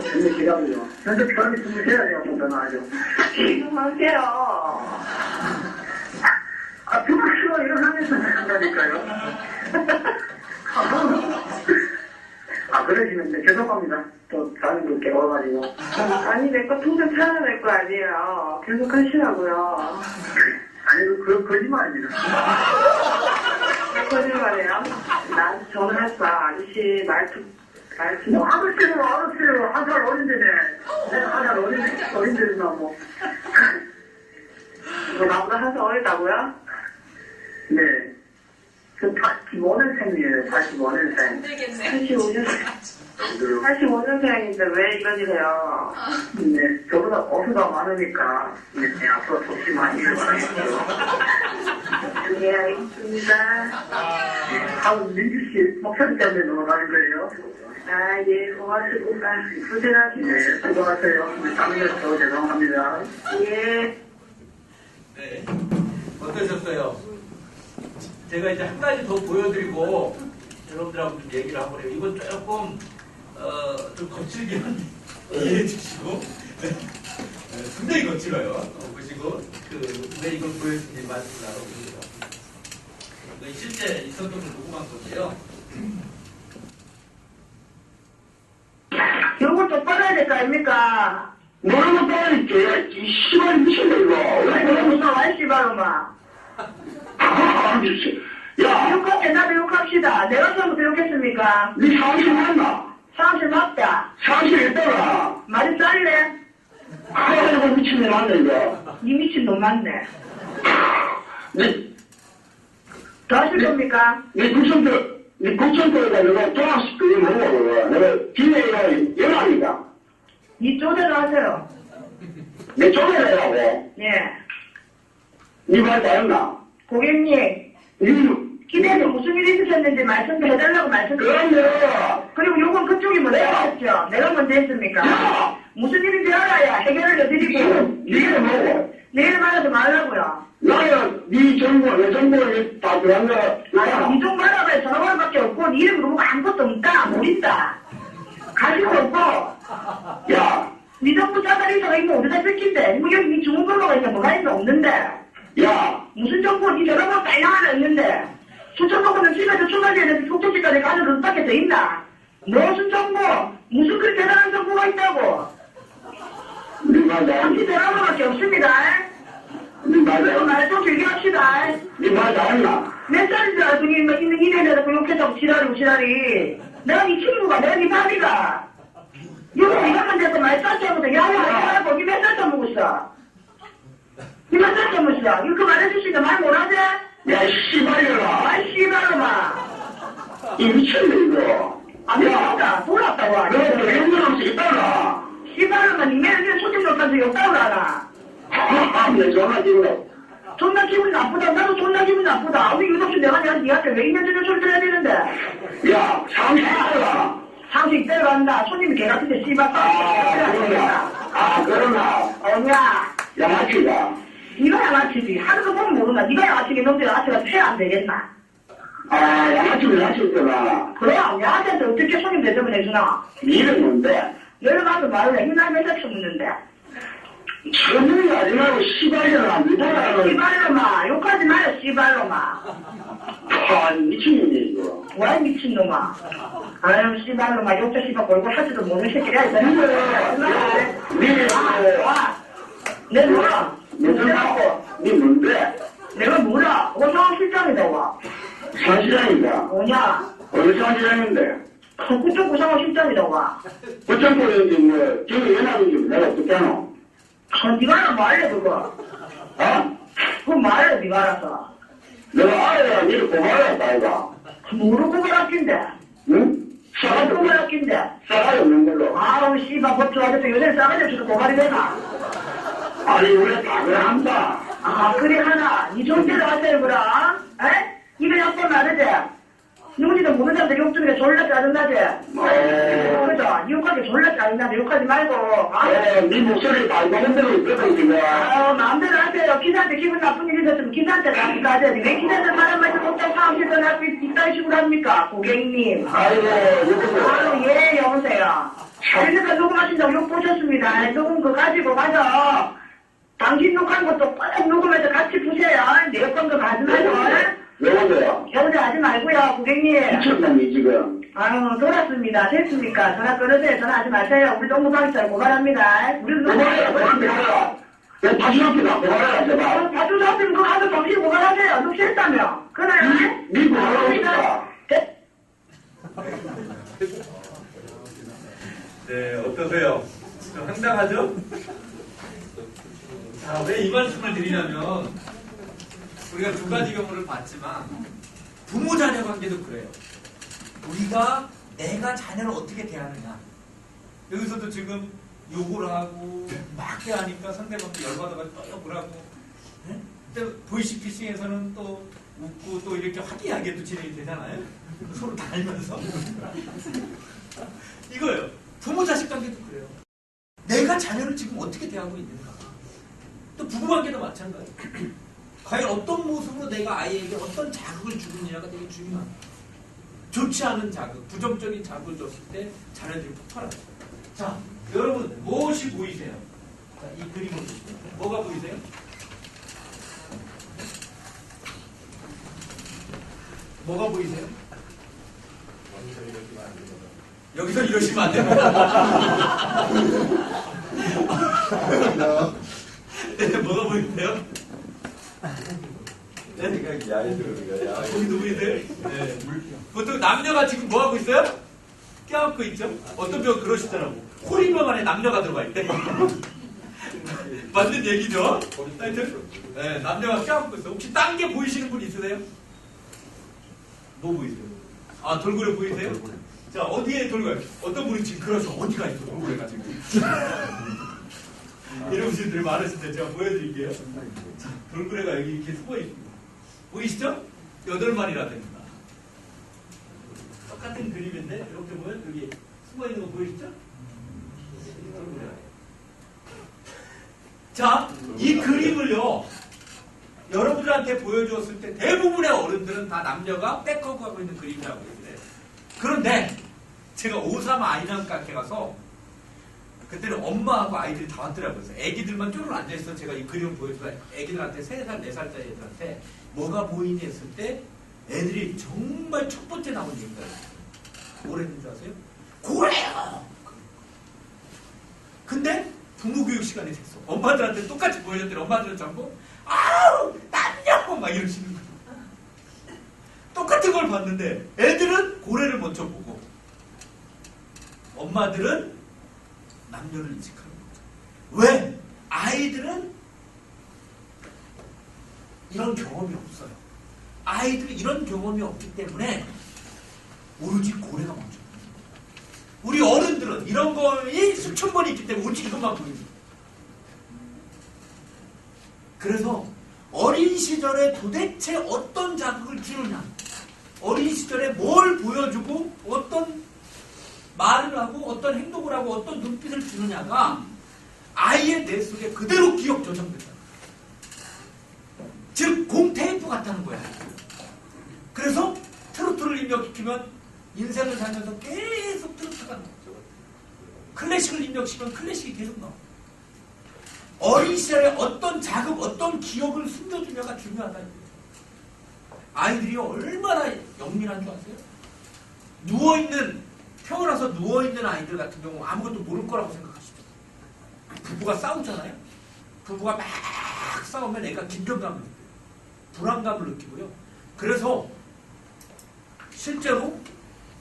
주무시라고요. 현재 편히 주무셔야 돼요, 전화하죠. 계속하세요. 주무시고 일어나면서 한다니까요. 그러시면 죄송합니다. 또 다른 걸 깨워가지고. 아니, 내 거 통장 찾아낼 거 아니에요. 계속 하시라고요. 아니, 그건 거짓말입니다. 거짓말이에요? 난 전화했어. 아저씨 말투. 뭐, 알았어요. 한 살 어린데네. 내가 한 살 어린데나 뭐. 뭐, 나보다 한 살 어리다고요? 네. 저 85년생이에요. 85년생. 힘들겠네. 85년생인데 왜 이러세요? 네, 저보다 어수가 많으니까 네, 앞으로 혹시 많이 일어나겠죠. 네, 알겠습니다. 다음 민주씨 목소리 때문에 넘어가는 거예요. 아, 예, 고맙습니다. 고생하세요. 네, 수고하세요. 잠들어서 죄송합니다. 예. 네. 어떠셨어요? 제가 이제 한 가지 더 보여드리고 여러분들하고 좀 얘기를 한번 해요. 이건 조금 좀 거칠긴 한데 이해해 주시고 상당히 거칠어요. 보시고 왜 이걸 보여주는지 말씀을 나눠보시죠. 실제 있었던 걸 녹음한 건데요. 이런 좀 빨아야 될 거 아닙니까? 뭐라고 빨아야지? 이 씨발 미친다 이거. 왜 그런 거와 씨발로마. 야, 욕할게, 나도 욕합시다. 내가 처음부터 욕했습니까? 네 사무실 맞나? 사무실 맞다. 사무실 있다가? 말이 쌀래? 이거 미친놈 맞네, 이거. 니 미친놈 맞네. 네. 더 하실 겁니까? 네, 불성들. 이 구청도에다 내가 종합식 그게 뭐고, 내가 기회가 연합니다. 이 쪼대로 하세요. 내 쪼개라고. 예. 니말 잘했나? 고객님, 니, 기대에서 무슨 일이 있으셨는지 말씀 해달라고 말씀드렸어요. 그런데, 그리고 요건 그쪽이 먼저 했죠. 내가 먼저 했습니까? 야! 무슨 일인지 알아야 해결을 해드리고, 니가 뭐고? 내일 말하지 말라고요. 나는 니 정보, 내 정보를 다 들어간 거, 나야. 이 정도 알아봐야 전화번호밖에 없고, 니 이름 누르고 아무것도 없다, 모른다. 가지고 없고, 야, 니 정부 짜다리서가 있면 어디다 쓸긴데, 뭐 여기 니 주문번호가 있냐, 뭐가 있냐, 없는데. 야, 무슨 정보, 니 전화번호 딱 하나 있는데, 수천번호는 집에서 출발지에서 속초지까지 가는 루트밖에 더 있나? 무슨 정보, 무슨 그렇게 대단한 정보가 있다고? 니말 잘, 당신 전화번호밖에 없습니다. 니말 그리고 잘, 말좀 길게 합시다. 니말 잘했나? 몇 살인 줄 알고 니 있는 이래서 욕해서 지랄이. 내가 네 친구가, 내가 네 바비가. 여기 네가 만져서 말 짰자고서 야야, 니 몇 살짜 먹었어? 니 몇 살짜 먹었어? 이거 말해주시니까 말 못하지? 야, 씨발려라. 아이 씨발로마. 이 미쳤네, 이거. 안 된다. 돌았다고 너 하네. 대행사람수 있다가. 씨발로마 니 매일 소식 못한 적이 없다고 하나. 내 전화 지금. 존나 기분 나쁘다. 나도 존나 기분 나쁘다. 우리 유독수 내가 니한테 왜 있는 저런 소리 들어야 되는데. 야, 상식하라. 상식 때려간다. 손님이 개 같은데 씨발. 그러나. 어냐. 양아치가. 니가 양아치지. 하루도 보면 모른다. 니가 양아치게 놈들 양아치가 패 안 되겠나. 양아치를 하셨구나. 그럼 양아치한테 어떻게 손님 대접을 해주나. 니는 뭔데? 내가 나도 말을 해. 이날 몇살 쳤는데. 천명이 하지 말고 씨발려라. 니보다는. 씨발로마. 욕하지 마요 씨발로마. 미친놈이 이거. 왜 미친놈아. 아유 씨발로마. 욕자 씨발 골골 하지도 모르는 새끼야. 내 뭐야? 무슨 니 뭔데? 내가 뭐야? 오상황 실장이다 와. 사실장이다. 뭐냐? 어느 사실장인데? 그쪽 오상황 실장이다 와. 어쩜 보였는지 뭐, 저기 연합인지 내가 어떻게 하노? 니가 알아 말래 그거. 어? 그거 말해 니가 알아서. 내가 알아야 니를 고발했다, 이거. 모르고 말았긴데. 응? 싸가지 싸가지, 말았긴데. 싸가지 없는 걸로. 아우 씨발 법 좋아져서 요새 싸가지 없어서 고발이 되나? 아니, 원래 다 그래 한다. 아 그래 하나. 이 정도로 하세요 그럼. 에? 이거 약간 나르지? 누군지도 모르는 사람들 욕 주는 게 졸라 짜증나지? 그죠? 욕하기 졸라 짜증나지? 욕하지 말고. 네 목소리 말고 흔들고 있거든, 지금. 마음대로 하세요. 기사한테 기분 나쁜 일 있었으면 기사한테 나쁘게 하셔야지. 왜 기사한테 말한 말씀 못하고 상황실에서 나고 이딴 식으로 합니까? 고객님. 아이고, 이거 예, 여보세요. 그러니까 녹음하신다고 욕 보셨습니다. 녹음 그거 가지고 가서 당신 녹음한 것도 꼭 녹음해서 같이 푸세요. 내 건도 가지 말고. 여보세요. 여보세요 하지 말고요, 고객님. 미쳤나니, 지금. 아유, 돌았습니다. 됐습니까? 전화 끊으세요. 전화하지 마세요. 우리 농구방에서 고발합니다. 우리 고발해라, 고발해라. 내 다시 앞에다 고발해라, 제발. 자주 잡히면 그거 하도 정신 고발하세요. 녹취했다며. 그나요? 니 고발하고 있다. 네, 어떠세요? 좀 황당하죠? 자, 왜 이 말씀을 드리냐면, 우리가 두 가지 경우를 봤지만, 부모 자녀 관계도 그래요. 우리가 내가 자녀를 어떻게 대하느냐. 여기서도 지금 욕을 하고, 막 대하니까 상대방도 열받아가지고 또 욕을 하고, 네? 또 보이시피싱에서는 또 웃고 또 이렇게 화기애애하게 또 진행이 되잖아요. 서로 다 알면서. 이거예요. 부모 자식 관계도 그래요. 내가 자녀를 지금 어떻게 대하고 있는가. 또 부부 관계도 마찬가지. 과연 어떤 모습으로 내가 아이에게 어떤 자극을 주느냐가 되게 중요합니다. 좋지 않은 자극, 부정적인 자극을 줬을 때 자녀들이 폭발하죠. 자, 여러분 무엇이 보이세요? 자, 이 그림을 보시면 뭐가 보이세요? 뭐가 보이세요? 여기서 이러시면 안 됩니다. 네, 뭐가 보이세요? 거기도 보이세요? 네. 보통 남녀가 지금 뭐 하고 있어요? 껴안고 있죠? 어떤 분 그러시더라고. 홀인원 안에 남녀가 들어가 있대. 맞는 얘기죠? 하여튼, 네, 남녀가 껴안고 있어. 혹시 딴 게 보이시는 분 있으세요? 뭐 보이세요? 아, 돌고래 보이세요? 자, 어디에 돌고래? 어떤 분이 지금 그러죠? 어디가 있어, 돌고래가 지금. 이런 분들이 많으신데 제가 보여드릴게요. 자, 돌고래가 여기 이렇게 숨어 있습니다. 보이시죠? 8마리나 됩니다. 똑같은 그림인데, 이렇게 보면 여기 숨어 있는 거 보이시죠? 돌고래가. 자, 이 그림을요, 여러분들한테 보여주었을 때 대부분의 어른들은 다 남녀가 백허그하고 있는 그림이라고 얘기해요. 그런데 제가 오삼 아이랑 카페 가서 그때는 엄마하고 아이들이 다 왔더라고요. 그래서 애기들만 쪼르르 앉아있어. 제가 이 그림을 보여주고 애기들한테 3살, 4살짜리 애들한테 뭐가 보이니 했을 때 애들이 정말 첫 번째 나온 얘기가 뭐랬는 줄 아세요? 고래요! 근데 부모 교육 시간이 됐어. 엄마들한테 똑같이 보여줬더니 엄마들은 전부 아우 남녀 막 이러시는 거예요. 똑같은 걸 봤는데 애들은 고래를 먼저 보고 엄마들은 남녀를 인식하는 거죠. 왜? 아이들은 이런 경험이 없어요. 아이들이 이런 경험이 없기 때문에 오로지 고래가 먼저. 우리 어른들은 이런 거에 수천 번이 있기 때문에 오로지 이것만 보입니다. 그래서 어린 시절에 도대체 어떤 자극을 주느냐, 어린 시절에 뭘 보여주고 어떤 말을 하고 어떤 행동을 하고 어떤 눈빛을 주느냐가 아이의 뇌 속에 그대로 기억 저장된다. 즉 공테이프 같다는 거야. 그래서 트로트를 입력시키면 인생을 살면서 계속 트로트가 나오죠. 클래식을 입력시키면 클래식이 계속 나와. 어린 시절에 어떤 자극, 어떤 기억을 숨겨주냐가 중요하다. 아이들이 얼마나 영민한 줄 아세요? 태어나서 누워있는 아이들 같은 경우 아무것도 모를 거라고 생각하시죠. 부부가 싸우잖아요. 부부가 막 싸우면 애가 긴장감을 느껴요. 불안감을 느끼고요. 그래서 실제로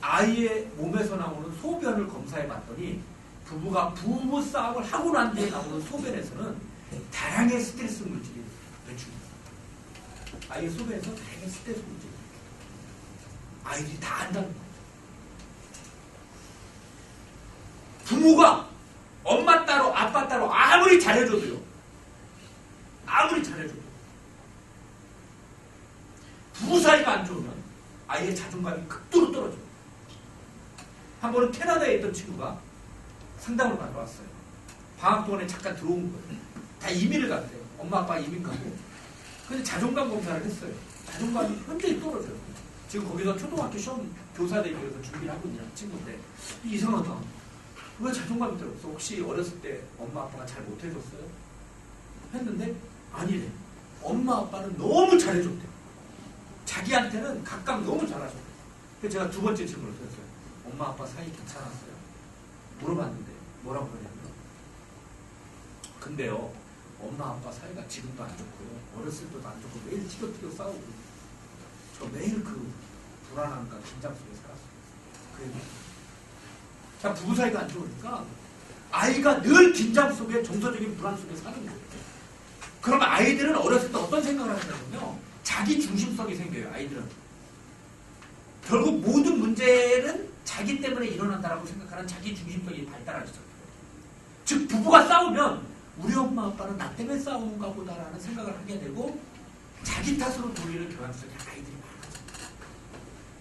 아이의 몸에서 나오는 소변을 검사해 봤더니 부부가 부부 싸움을 하고 난 뒤에 나오는 소변에서는 다량의 스트레스 물질이 배출됩니다. 아이의 소변에서 다량의 스트레스 물질이 배출됩니다. 아이들이 다 안다는 거예요. 부모가 엄마 따로 아빠 따로 아무리 잘해줘도 부부 사이가 안 좋으면 아이의 자존감이 극도로 떨어져요. 한 번은 캐나다에 있던 친구가 상담을 받으러 왔어요. 방학 동안에 잠깐 들어온 거예요. 다 이민을 갔대요. 엄마 아빠 이민 가고. 근데 자존감 검사를 했어요. 자존감이 현저히 떨어져요. 지금 거기서 초등학교 시험 교사되기 위해서 준비를 하고 있는 친구인데 이상하다. 왜 자존감이 떨어졌어? 혹시 어렸을 때 엄마 아빠가 잘 못해줬어요? 했는데 아니래. 엄마 아빠는 너무 잘해줬대요. 자기한테는 각각 너무 잘하셨대요. 그래서 제가 두 번째 질문을 드렸어요. 엄마 아빠 사이 괜찮았어요? 물어봤는데 뭐라고 그러냐면 근데요 엄마 아빠 사이가 지금도 안 좋고요 어렸을 때도 안 좋고 매일 티격태격 싸우고 저 매일 그 불안함과 긴장 속에 살았어요. 그래도 자 부부 사이가 안 좋으니까 아이가 늘 긴장 속에 정서적인 불안 속에 사는 거예요. 그러면 아이들은 어렸을 때 어떤 생각을 하냐면요 자기 중심성이 생겨요. 아이들은 결국 모든 문제는 자기 때문에 일어난다라고 생각하는 자기 중심성이 발달하기 시작해요. 즉 부부가 싸우면 우리 엄마 아빠는 나 때문에 싸우는가 보다라는 생각을 하게 되고 자기 탓으로 돌리는 경향 속에 아이들이 많아져요.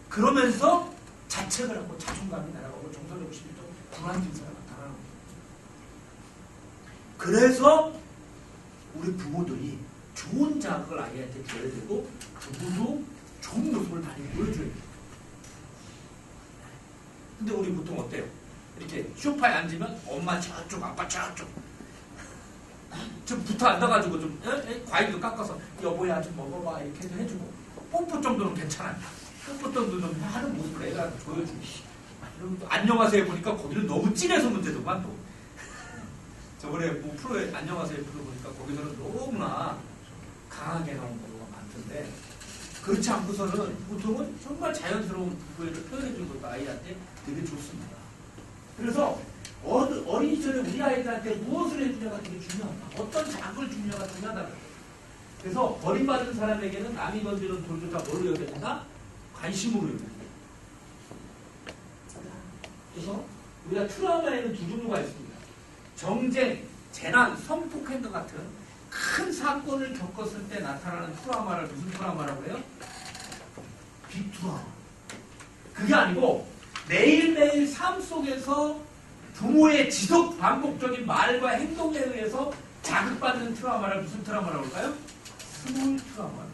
그러면서 자책을 하고 자존감이 날아가고 정서적 심리적 불안 증세가 나타나는 거예요. 그래서 우리 부모들이 좋은 자극을 아이한테 줘야 되고 부부도 좋은 모습을 많이 보여줘야 돼요. 근데 우리 보통 어때요? 이렇게 소파에 앉으면 엄마 저쪽 아빠 저쪽 좀 붙어 앉아가지고 좀 과일도 깎아서 여보야 좀 먹어봐 이렇게 해주고 뽀뽀 정도는 괜찮아요. 뽀뽀 정도는 하는 모습을 애가 보여주고 그리고 또 안녕하세요 해보니까 거기는 너무 진해서 문제더만 또 저번에 뭐 프로에 안녕하세요 프로 보니까 거기서는 너무나 강하게 나온 경우가 많던데 그렇지 않고서는 보통은 정말 자연스러운 부부애를 표현해주는 것도 아이한테 되게 좋습니다. 그래서 어린 시절에 우리 아이들한테 무엇을 해주냐가 되게 중요하다. 어떤 자극을 주냐가 중요하다. 그래서 버림받은 사람에게는 남이 던지는 돌조차 뭐로 여겨진다? 관심으로 여겨진다. 그래서 우리가 트라우마에는 두 종류가 있습니다. 정쟁, 재난, 성폭행과 같은 큰 사건을 겪었을 때 나타나는 트라우마를 무슨 트라우마라고 해요? 빅트라우마. 그게 아니고 매일매일 삶 속에서 부모의 지속 반복적인 말과 행동에 의해서 자극받는 트라우마를 무슨 트라우마라고 할까요? 스몰 트라우마.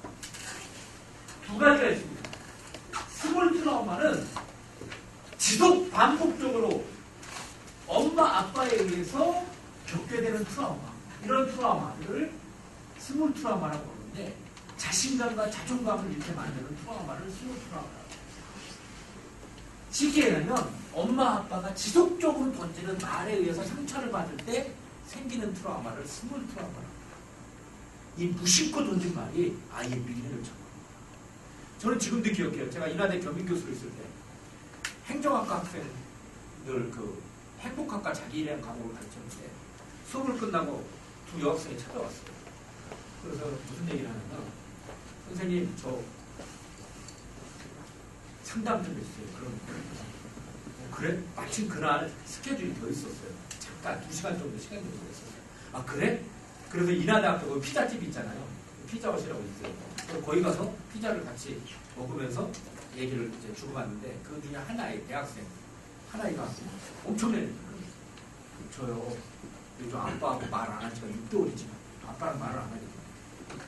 두 가지가 있습니다. 스몰 트라우마는 지속 반복적으로 엄마 아빠에 의해서 겪게 되는 트라우마. 이런 트라우마를 스몰 트라우마라고 하는데 자신감과 자존감을 이렇게 만드는 트라우마를 스몰 트라우마라고 합니다. 쉽게 얘기하면 엄마 아빠가 지속적으로 던지는 말에 의해서 상처를 받을 때 생기는 트라우마를 스몰 트라우마라고 합니다. 이 무심코 던진 말이 아이의 미래를 잡아요. 저는 지금도 기억해요. 제가 인하대 겸임교수로 있을 때 행정학과 학생들 그 행복학과 자기 일행 과목을 가르쳤는데 수업을 끝나고 두 여학생이 찾아왔어요. 그래서 무슨 얘기를 하냐면 선생님 저 상담 좀 해주세요. 그럼 그래? 마침 그날 스케줄이 더 있었어요. 잠깐 2시간 정도 시간이 더 있었어요. 아 그래? 그래서 인하대학교 피자집 있잖아요. 피자헛이라고 있어요. 그래서 거기 가서 피자를 같이 먹으면서 얘기를 이제 주고받는데 그 중에 하나의 대학생 하나이가 엄청나게 저요 요즘 아빠하고 말 안 한 지가 6개월이지만 아빠랑 말을 안 하니까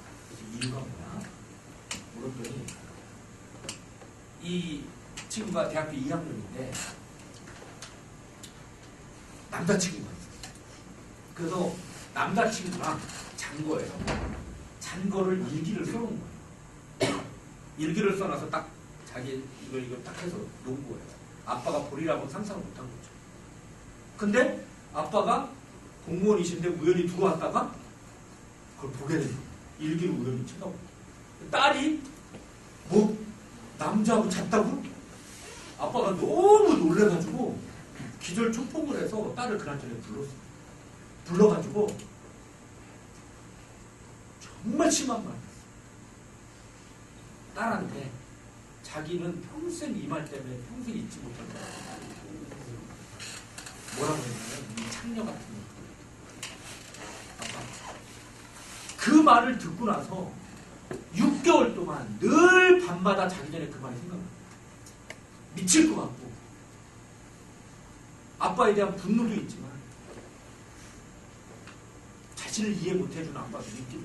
이유가 뭐야? 물었더니 이 친구가 대학교 2학년인데 남자친구가 있었어요. 그래서 남자친구랑 잔 거예요. 잔 거를 일기를 써놓은 거예요. 일기를 써놔서 딱 자기 이걸 딱 해서 놓은 거예요. 아빠가 보리라고는 상상을 못한 거죠. 근데 아빠가 공무원이신데 우연히 들어왔다가 그걸 보게 된 거예요. 일기를 우연히 쳐다보고. 딸이 뭐 남자하고 잤다고? 아빠가 너무 놀래가지고 기절 초폭을 해서 딸을 그날 저녁에 불렀어요. 불러가지고 정말 심한 말을 했어요. 딸한테 자기는 평생 이 말 때문에 평생 잊지 못할 거라고 뭐라고 했냐면 이 창녀 같은 거. 아빠 그 말을 듣고 나서 6개월 동안 늘 밤마다 자기 전에 그 말이 생각나요. 미칠 것 같고 아빠에 대한 분노도 있지만 자신을 이해 못해주는 아빠도 느끼고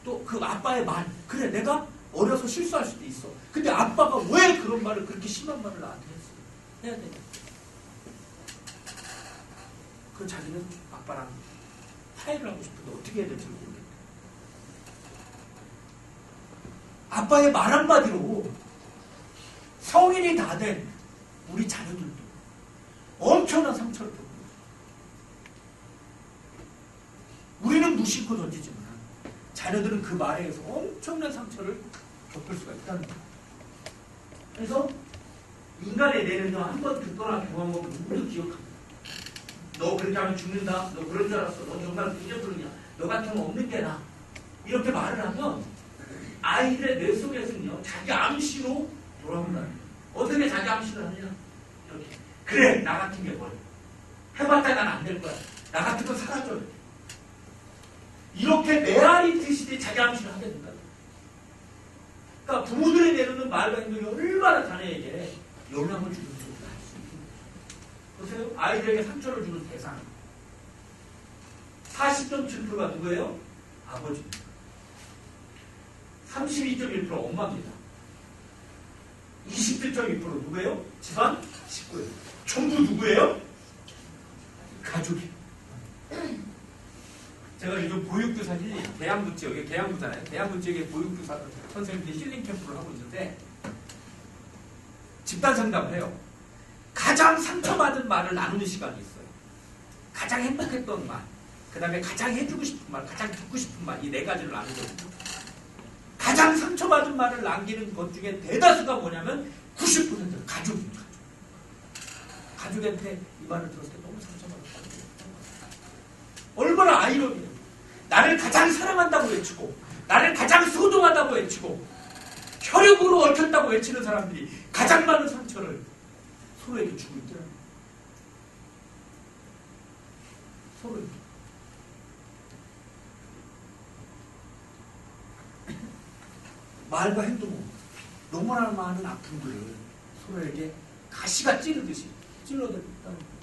또 그 아빠의 말 그래 내가 어려서 실수할 수도 있어. 근데 아빠가 왜 그런 말을 그렇게 심한 말을 나한테 했어? 해야 돼. 그 자기는 아빠랑 화해를 하고 싶은데 어떻게 해야 될지 모르겠다. 아빠의 말 한마디로 성인이 다 된 우리 자녀들도 엄청난 상처를 겪고 있어요. 우리는 무심코 던지지만 자녀들은 그 말에 의해서 엄청난 상처를 겪을 수가 있다는 거예요. 그래서 인간의 뇌는요 한번 듣거나 경험한 거 누구도 기억합니다. 너 그렇게 하면 죽는다. 너 그런 줄 알았어. 너 정말 부정부르냐. 너 같은 거 없는 게 나. 이렇게 말을 하면 아이들의 뇌 속에서는요 자기 암시로 돌아온다는 거예요. 어떻게 자기 암시를 하느냐. 이렇게 그래 나 같은 게 뭐야. 해봤자 난 안 될 거야. 나 같은 거 사라져. 이렇게 메아리 드시듯이 자기 암시를 하게 된다. 그러니까 부모들이 내놓는 말과 행동이 얼마나 자녀에게 영향을 주는지 알 수 있습니다. 보세요. 아이들에게 상처를 주는 대상 40.7%가 누구예요? 아버지입니다. 32.1% 엄마입니다. 27.2% 누구예요? 집안 식구예요. 전부 누구예요? 가족이에요. 제가 요즘 보육교사들이 계양구 지역에 계양구잖아요. 계양구 지역에 보육교사 선생님들이 힐링 캠프를 하고 있는데 집단 상담을 해요. 가장 상처받은 말을 나누는 시간이 있어요. 가장 행복했던 말, 그 다음에 가장 해주고 싶은 말, 가장 듣고 싶은 말, 이 네 가지를 나누거든요. 가장 상처받은 말을 남기는 것 중에 대다수가 뭐냐면 90% 가족입니다. 가족한테 이 말을 들었을 때 너무 상처받았다. 얼마나 아이러니해요. 나를 가장 사랑한다고 외치고 나를 가장 소중하다고 외치고 혈육으로 얽혔다고 외치는 사람들이 가장 많은 상처를 서로에게 주고 있더라고요. 서로에게. 말과 행동으로 너무나 많은 아픔들을 서로에게 가시가 찌르듯이 찔러대고 있다는 거예요.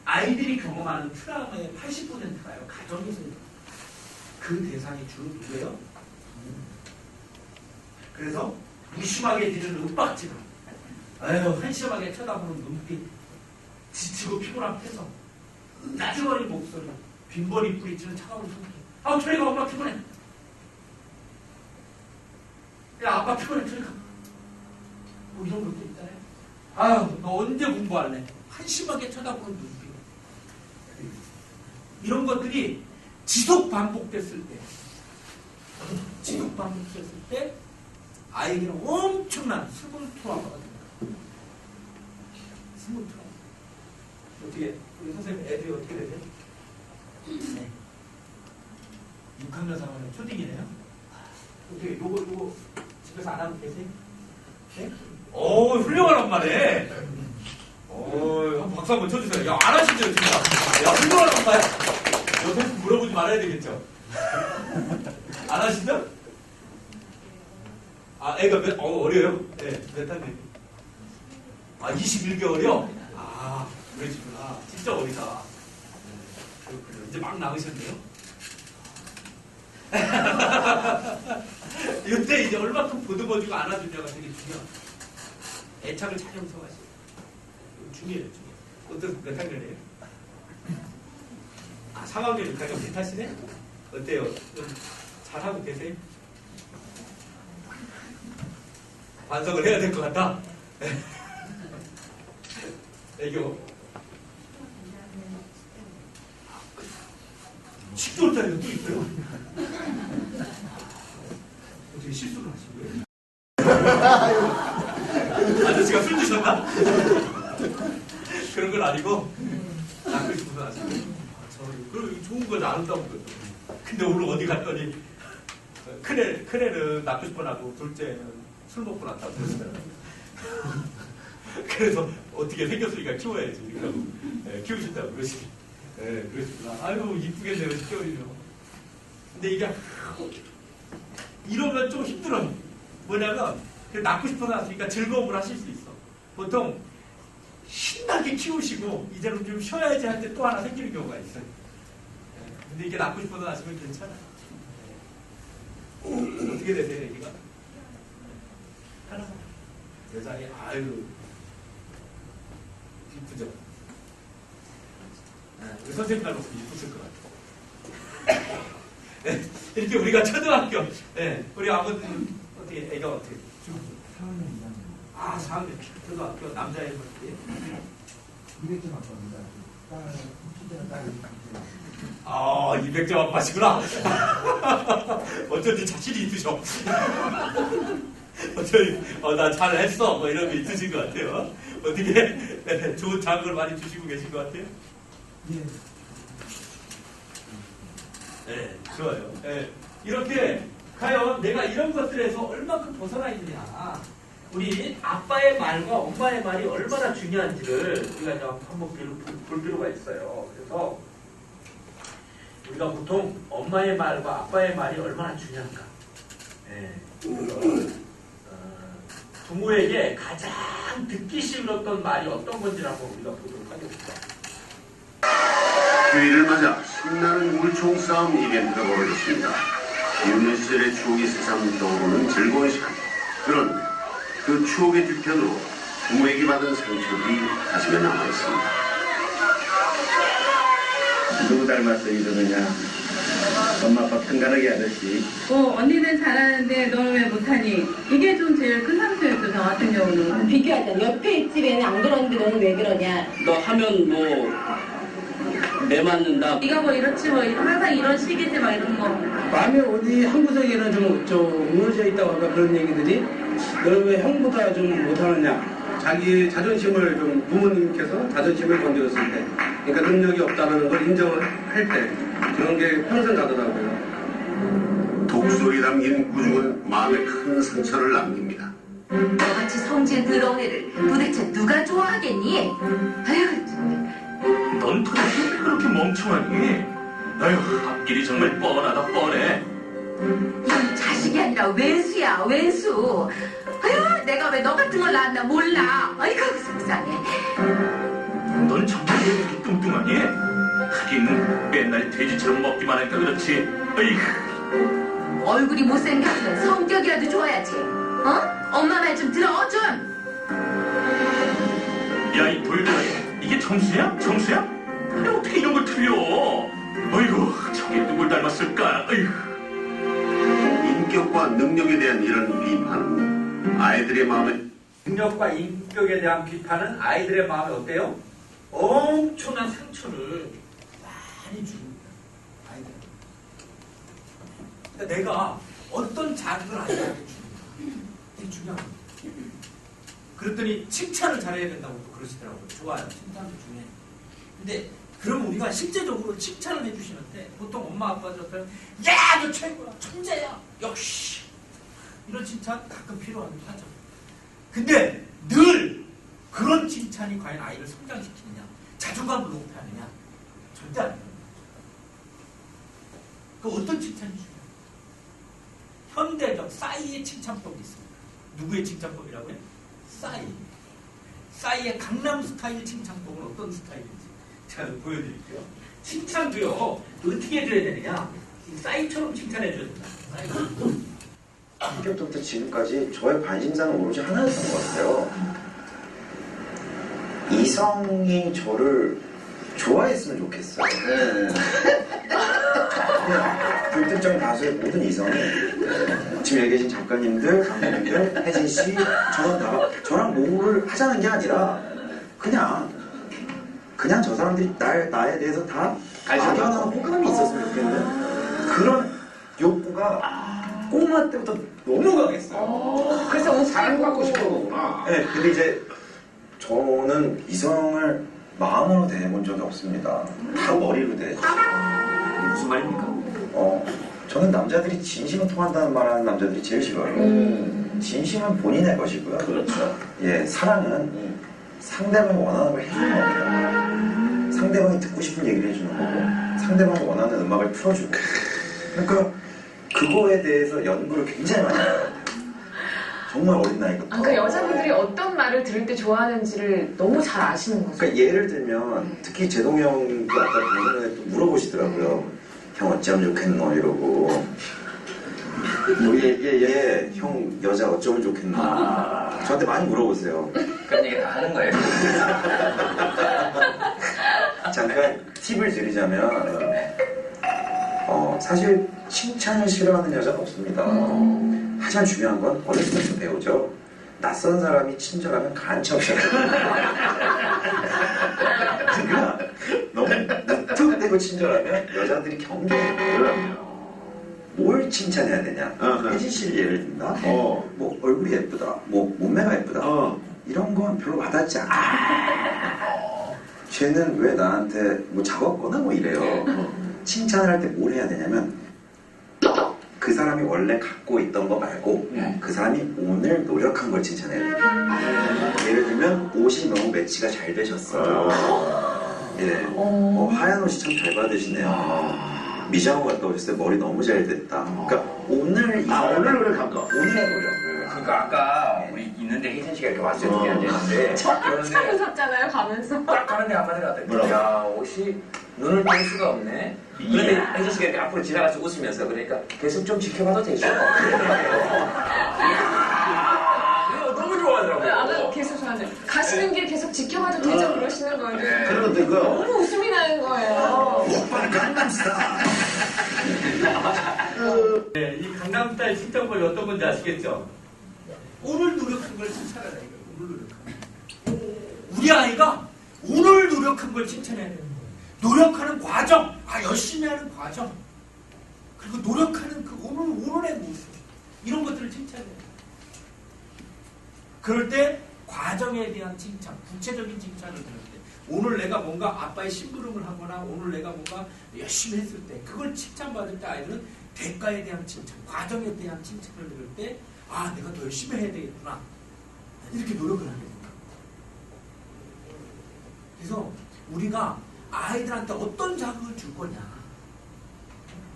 아이들이 경험하는 트라우마의 80%가요. 가정에서 그 대상이 주로 누구예요? 그래서 무심하게 드는 윽박지를 한심하게 쳐다보는 눈빛, 지치고 피곤한 표정, 나중어린 목소리, 빈번히 뿌리치는 차가운 손길. 저리가 엄마 피곤해. 야 아빠 피곤해 저리가. 뭐 이런 것도 있잖아요. 너 언제 공부할래? 한심하게 쳐다보는 눈빛. 이런 것들이 지속 반복됐을 때 아이에게는 엄청난 스물 트라우마가 됩니다. 스물 트라우마. 어떻게 우리 선생님 애들이 어떻게 되세요? 네. 6학년 3학년 초딩이네요. 어떻게 요거 집에서 안 하고 계세요? 네? 훌륭한 엄마네. 한번 박수 한번 쳐주세요. 야, 안 하시죠, 진짜. 야, 훌륭한 엄마야. 여태 물어보지 말아야 되겠죠? 안 하시죠? 애가 어려요? 네, 몇 학년? 21개월이요? 그러시구나. 진짜 어리다. 그렇군요. 이제 막 나으셨네요? 이때 이제 얼마큼 보듬어주고 안아주냐가 되게 중요해요. 애착을 잘 형성하시고. 중요해요. 어떤 몇 학년이에요? 3학년 6학년 비슷하시네? 어때요? 좀 잘하고 계세요? 반성을 해야 될 것 같다? 애교 10개월짜리가 또 있어요? 어떻게 실수를 하신 거예요? 아저씨가 술 드셨나? 그런 건 아니고 낳고 싶은 건 아시고 그리고 좋은 거죠. 아름다운 거죠. 근데 오늘 어디 갔더니 큰애는 낳고 싶어 하고 둘째는 술 먹고 낳다고 그러시더라고요. 그래서 어떻게 생겼으니까 키워야지 그러고 키우신다고 그러시더라고요. 그러시구나. 아이고 이쁘겠네요. 10개월이면. 근데 이게 이러면 좀 힘들어요. 뭐냐면 낳고 싶어 낳았으니까 즐거움을 하실 수 있어. 보통 신나게 키우시고 이제는 좀 쉬어야지 할 때 또 하나 생기는 경우가 있어요. 근데 이게 낳고 싶어서 낳으시면 괜찮아요. 어떻게 되세요, 얘기가? 하나. 여자애, 아유, 이쁘죠? 우리 선생님 닮아서 이쁘실 것 같아요. 이렇게 우리가 초등학교, 우리 아버님, 어떻게, 애가 어떻게? 4학년 2학년. 4학년, 초등학교, 남자애 어떻게? 200점 아빠입니다. 딸, 첫째는 딸이 200점 아빠시구나. 어쩐지 자신이 있으셔. 어쩐지, 나 잘했어. 뭐 이런 거 있으신 것 같아요. 어떻게, 좋은 자극을 많이 주시고 계신 것 같아요? 예. 네, 좋아요. 이렇게, 과연 내가 이런 것들에서 얼마큼 벗어나 있느냐. 우리 아빠의 말과 엄마의 말이 얼마나 중요한지를 우리가 이제 한번 볼 필요가 있어요. 그래서 우리가 보통 엄마의 말과 아빠의 말이 얼마나 중요한가. 부모에게 가장 듣기 싫었던 말이 어떤 건지 한번 우리가 보도록 하겠습니다. 휴일을 맞아 신나는 물총 싸움 이벤트가 벌어졌습니다. 유년 시절의 추억이 세상 떠오르는 즐거운 시간. 그런데 그 추억의 뒤편으로 부모에게 받은 상처들이 가슴에 남아있습니다. 누구 닮았어 이러느냐. 엄마 아빠 편가르기 아저씨. 언니는 잘하는데 너는 왜 못하니? 이게 좀 제일 큰 상처였어. 저 같은 경우는. 비교하자. 옆에 집에는 안 그러는데 너는 왜 그러냐. 너 하면 뭐 매 맞는다. 네가 뭐 이렇지 뭐 항상 이런 식이지 막 이런 거. 마음에 어디 한 구석에는 좀 무너져 있다고 할까 그런 얘기들이 너는 왜 형보다 좀 못하느냐. 자기 자존심을 좀 부모님께서 자존심을 건드렸을 때 그러니까 능력이 없다는 걸 인정을 할 때 그런 게 평생 가더라고요. 독설이 담긴 구중은 마음에 큰 상처를 남깁니다. 너같이 성질 더러운 애를 도대체 누가 좋아하겠니? 아휴, 넌 도대체 그렇게 멍청하니? 아휴, 앞길이 정말 뻔하다 뻔해. 이건 자식이 아니라 왼수야, 왼수. 아휴, 내가 왜 너 같은 걸 낳았나 몰라. 아이고, 속상해. 넌 정말 왜 이렇게 뚱뚱하니? 하긴 맨날 돼지처럼 먹기만 하니까 그렇지. 어이구. 얼굴이 못생겼으면 성격이라도 좋아야지. 어? 엄마 말 좀 들어, 좀. 야, 이 돌들아, 이게 정수야? 정수야? 아니, 어떻게 이런 걸 틀려? 어이구, 저게 누굴 닮았을까? 어이구. 인격과 능력에 대한 이런 비판, 아이들의 마음에 능력과 인격에 대한 비판은 아이들의 마음에 어때요? 엄청난 상처를 많이 줍니다. 아이들. 그러니까 내가 어떤 자극을 아이들한테 줍니까? 되게 중요한 겁니다. 그랬더니 칭찬을 잘해야 된다고 또 그러시더라고요. 좋아요. 칭찬도 중요해. 근데 그럼 우리가 실제적으로 칭찬을 해주시는데 보통 엄마 아빠들한테는 야, 너 최고야. 천재야. 역시. 이런 칭찬 가끔 필요하긴 하죠. 근데 늘 그런 칭찬이 과연 아이를 성장시키느냐, 자존감을 높여하느냐, 절대 아니에요. 그 어떤 칭찬이 중요해요? 현대적 싸이의 칭찬법이 있습니다. 누구의 칭찬법이라고요? 싸이. 싸이의 강남 스타일 칭찬법은 어떤 스타일인지 제가 보여드릴게요. 칭찬도요, 어떻게 해줘야 되느냐? 싸이처럼 칭찬해줘야 된다. 싸이. 학교 때부터 지금까지 저의 관심사는 오로지 하나였던 것 같아요. 이성이 저를 좋아했으면 좋겠어요. 불특정 다수의 모든 이성이, 지금 여기 계신 작가님들, 감독님들, 혜진 씨, 저랑 뭐를 하자는 게 아니라 그냥 저 사람들이 나에 대해서 다 발견하는 호감이 있었으면 좋겠는 그런 욕구가 꼬마 때부터 너무 강했어요. 그래서 사랑받고 싶은 거구나. 네, 근데 이제 저는 이성을 마음으로 대해본 적이 없습니다. 다 머리로 대했죠. 무슨 말입니까? 저는 남자들이 진심은 통한다는 말하는 남자들이 제일 싫어요. 진심은 본인의 것이고요. 그렇죠. 예, 사랑은 상대방이 원하는 걸 해주는 겁니다. 상대방이 듣고 싶은 얘기를 해주는 거고, 상대방이 원하는 음악을 틀어주고. 그러니까 그거에 대해서 연구를 굉장히 많이 해요. 정말 어린 나이부터. 그러니까 여자분들이 어떤 말을 들을 때 좋아하는지를 너무 잘 아시는 거죠. 그러니까 예를 들면 특히 제동이 형도 아까 방송에 또 물어보시더라고요. 형 어찌하면 좋겠노 이러고. 형 여자 어쩌면 좋겠노. 저한테 많이 물어보세요. 그런 얘기 다 하는 거예요. 잠깐 팁을 드리자면 사실 칭찬을 싫어하는 여자가 없습니다. 하지만 중요한 건 어렸을 때부터 배우죠. 낯선 사람이 친절하면 간척 시작합니다. 그러니까 너무 무턱대고 친절하면 여자들이 경계해요. 뭘 칭찬해야 되냐? 혜진 씨를 예를 든다. 뭐 얼굴이 예쁘다. 뭐 몸매가 예쁘다. 이런 건 별로 와닿지 않아. 쟤는 왜 나한테 뭐 작업거나 뭐 이래요. 칭찬을 할 때 뭘 해야 되냐면 그 사람이 원래 갖고 있던 거 말고 그 사람이 오늘 노력한 걸 칭찬해야 돼요. 예를 들면 옷이 너무 매치가 잘 되셨어. 예. 하얀 옷이 참 잘 받으시네요. 미장원 갔다 오셨어요. 머리 너무 잘 됐다. 그러니까 오늘 오늘 노력한 거. 오늘의 노력. 그러니까 아까 우리 있는데 혜진 씨가 이렇게 왔을 때 앉았는데 참 웃었잖아요, 가면서. 딱 가는데 한마디가 왔더니 야, 옷이 눈을 뗄 수가 없네. 그런데 혜진 씨가 이렇게 앞으로 지나가서 웃으면서 그러니까 계속 좀 지켜봐도 되죠. 너무 좋아하더라고요. 아까 계속 저한테 가시는 길 계속 지켜봐도 되죠? 그러시는 거예요. 그러는데 그거 너무 웃음이 나는 거예요. 오빠는 강남스타일. 네, 이 강남스타일 칭찬법이 어떤 건지 아시겠죠? 오늘 노력한 걸 칭찬하라 이거예요. 오늘 노력한 걸. 우리 아이가 오늘 노력한 걸 칭찬해야 되는 거예요. 노력하는 과정, 열심히 하는 과정, 그리고 노력하는 그 오늘의 모습, 이런 것들을 칭찬해야 돼요. 그럴 때 과정에 대한 칭찬, 구체적인 칭찬을 들을 때, 오늘 내가 뭔가 아빠의 심부름을 하거나 오늘 내가 뭔가 열심히 했을 때 그걸 칭찬받을 때 아이들은 대가에 대한 칭찬, 과정에 대한 칭찬을 들을 때 내가 더 열심히 해야 되겠구나 이렇게 노력을 하게 됩니다. 그래서 우리가 아이들한테 어떤 자극을 줄 거냐,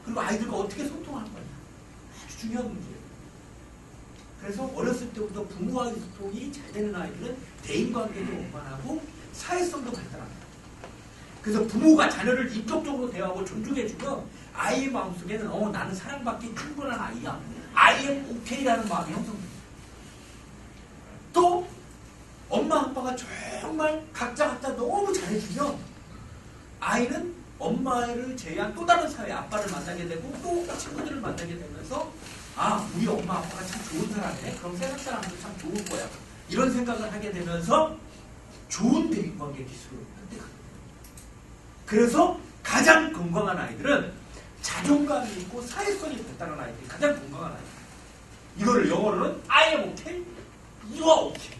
그리고 아이들과 어떻게 소통할 거냐, 아주 중요한 문제예요. 그래서 어렸을 때부터 부모와의 소통이 잘 되는 아이들은 대인관계도 원만하고 사회성도 발달합니다. 그래서 부모가 자녀를 인격적으로 대하고 존중해주면 아이의 마음속에는 나는 사랑받기 충분한 아이야, I am okay라는 마음이 형성됩니다. 또 엄마 아빠가 정말 각자 너무 잘해주면 아이는 엄마를 제외한 또 다른 사회 아빠를 만나게 되고 또 친구들을 만나게 되면서 우리 엄마 아빠가 참 좋은 사람이네, 그럼 세상 사람도 참 좋을 거야, 이런 생각을 하게 되면서 좋은 대인관계 기술을 획득합니다. 그래서 가장 건강한 아이들은 자존감이 있고 사회성이 발달한 아이들이 가장 건강한 아이들. 이거를 영어로는 I am okay, you are okay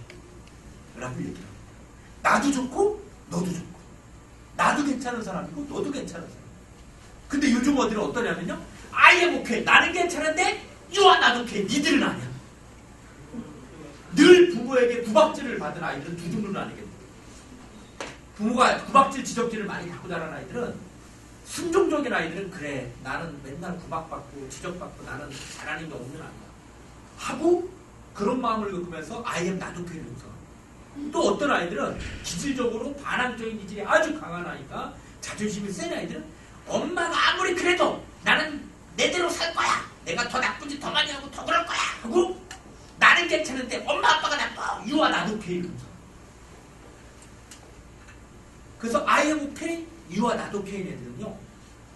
라고 얘기해요. 나도 좋고 너도 좋고, 나도 괜찮은 사람이고 너도 괜찮은 사람. 근데 요즘 어디는 어떠냐면요, I am okay, 나는 괜찮은데 you are not okay, 니들은 아니야. 늘 부모에게 구박질을 받은 아이들은 두 종류는 아니겠죠. 부모가 구박질, 지적질을 많이 받고 자란 아이들은, 순종적인 아이들은 그래, 나는 맨날 구박받고 지적받고 나는 잘하는 게 없는 아이야 하고 그런 마음을 겪으면서 I am not okay 용서. 또 어떤 아이들은 기질적으로 반항적인 기질이 아주 강한 아이가, 자존심이 센 아이들은 엄마가 아무리 그래도 나는 내대로 살 거야, 내가 더 나쁜 짓 더 많이 하고 더 그럴 거야 하고 나는 괜찮은데 엄마 아빠가 나빠, you are not okay 이러면서. 그래서 I am okay, you are not okay 애들은요,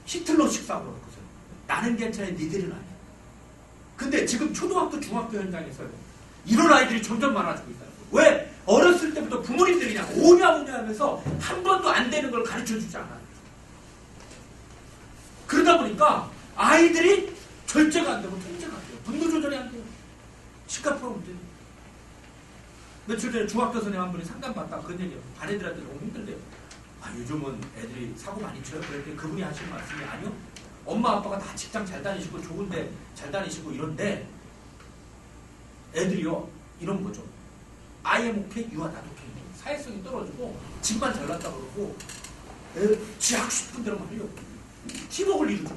히틀러식 사고를 갖고서요. 나는 괜찮아, 니들은 아니야. 근데 지금 초등학교, 중학교 현장에서요, 이런 아이들이 점점 많아지고 있어요. 왜? 어렸을 때부터 부모님들이 그냥 오냐 하면서 한 번도 안 되는 걸 가르쳐주지 않아요. 그러다 보니까 아이들이 절제가 안 되고 통제가 안 돼요. 분노 조절이 안 돼요. 시카프로 문제. 며칠 전에 중학교 선생님 한 분이 상담받다가 그런 얘기예요. 반 애들한테 너무 힘들대요. 요즘은 애들이 사고 많이 쳐요. 그랬더니 그분이 하시는 말씀이, 아니요, 엄마 아빠가 다 직장 잘 다니시고 좋은데 잘 다니시고 이런데 애들이요 이런 거죠. I am okay, you are not okay. 사회성이 떨어지고 집만 잘났다 그러고 지 하고 싶은 대로만 하려고 팀워크를 이루죠.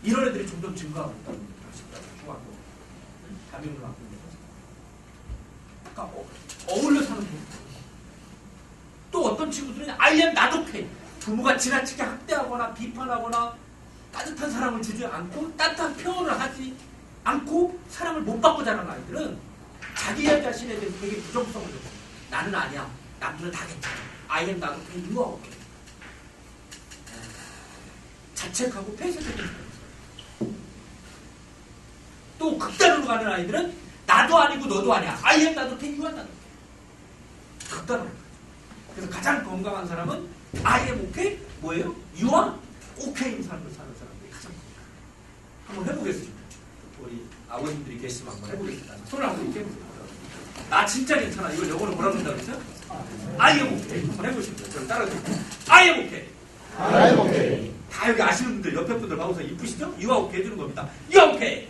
이런 애들이 점점 증가하고 있다는 얘기를 중학교, 다민학교. 그러니까 어울려 사는 거. 또 어떤 친구들은 I am not okay. 부모가 지나치게 학대하거나 비판하거나 따뜻한 사랑을 주지 않고 따뜻한 표현을 하지 않고 사랑을 못 받고 자란 아이들은 자기 자신에 대해서 되게 부정성을 줬어요. 나는 아니야, 남들은 다 괜찮아, I am not okay, you are okay. 자책하고 폐쇄적인 사람이었어요. 또 극단으로 가는 아이들은 나도 아니고 너도 아니야, I am not okay, you are not okay. 극단으로. 그래서 가장 건강한 사람은 I am okay, 뭐예요? You are okay인 삶을 사는 사람들이 가장 건강해요. 한번 해보겠습니다. 우리 아버님들이 계시면 한번 해보겠습니다. 손을 한번 이렇게 해보세요. 나 진짜 괜찮아. 이걸 영어로 뭐라고 한다고 그랬어요? I am okay. 한번 해보십시오. 저를 따라해주세요. I am okay. I am okay. 다 여기 아시는 분들, 옆에 분들 봐보세요. 이쁘시죠? You are okay 해주는 겁니다. You are okay.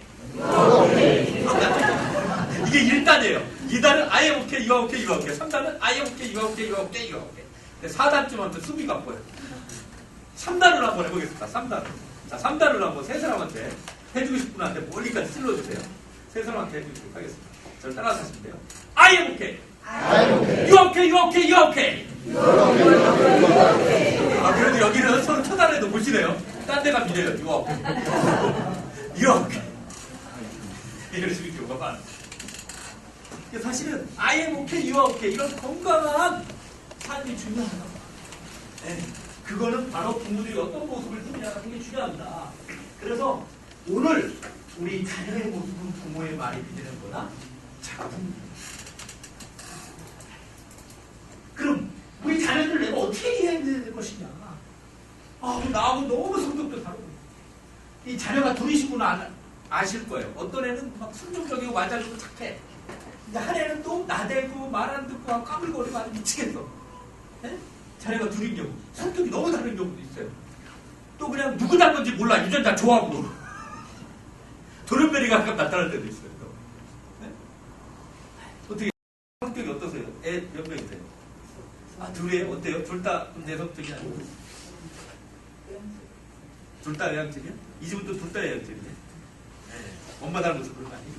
이게 1단이에요. 2단은 I am okay, you are okay, you are okay. 3단은 I am okay, you are okay, you are okay, you are okay. 4단쯤 하면 수비가 보여요. 3단을 한번 해보겠습니다. 3단. 자, 3단을 한번 세 사람한테 해주고 싶은 분한테 멀리까지 찔러주세요. 세 사람한테 해주도록 하겠습니다. 저를 따라서 하시면 돼요. I am okay. I am okay. You are okay, you are okay, you are okay. You are okay. 그래도 여기는 서로 쳐다해도 보시네요. 딴 데가 미래요. You are okay. You are okay. 이런 식의 경우가 많아요. 사실은 I am okay, you are okay 이런 건강한 삶이 중요하다. 네. 그거는 바로 부모들이 어떤 모습을 띠느냐가 되게 중요합니다. 그래서 오늘 우리 자녀의 모습은 부모의 말이 믿는 거나 작은. 그럼 우리 자녀들 내가 어떻게 이해해야 될 것이냐. 나하고 너무 성격도 다르고. 이 자녀가 둘이시구나 아실 거예요. 어떤 애는 막 순종적이고 완전히고 착해. 근데 한 애는 또 나대고 말 안 듣고 까불거리고 아주 미치겠어. 네? 자녀가 둘인 경우 성격이 너무 다른 경우도 있어요. 또 그냥 누구 닮은 건지 몰라. 유전자 좋아하고 도련변이가 가끔 나타날 때도 있어요. 둘이에요? 어때요? 둘 다 내성적이 아니고? 둘 다 외향적이야? 이 집은 또 둘 다 외향적이네. 네. 엄마 닮아서 그런 거 아니에요?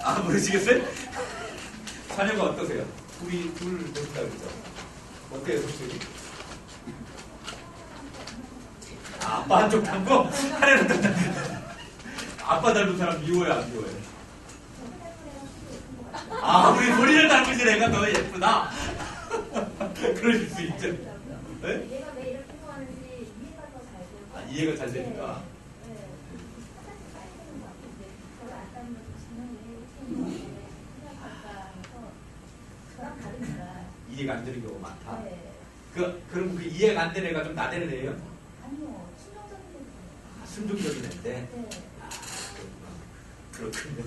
아, 모르시겠어요? 자녀가 어떠세요? 둘 된다 그러죠? 어때요, 성격이? 아빠 한쪽 닮고 하나는 또 아빠 닮은 사람 미워요, 안 미워요? 아, 우리 본인을 닮으신 애가 더 예쁘다. 그러실 수 있죠. 네? 얘가 왜 이렇게 좋아하는지 이해가 더 잘 돼요. 아, 이해가 잘 되니까. 저를 안 닮아서 지는 왜 이렇게 생각할까 해서 저랑 다르니까. 이해가 안 되는 경우가 많다. 네. 그럼 그 이해가 안 되는 애가 좀 나대는 애예요? 아니요, 순종적인 게 아, 순종적인 애인데. 네. 아, 그렇군요.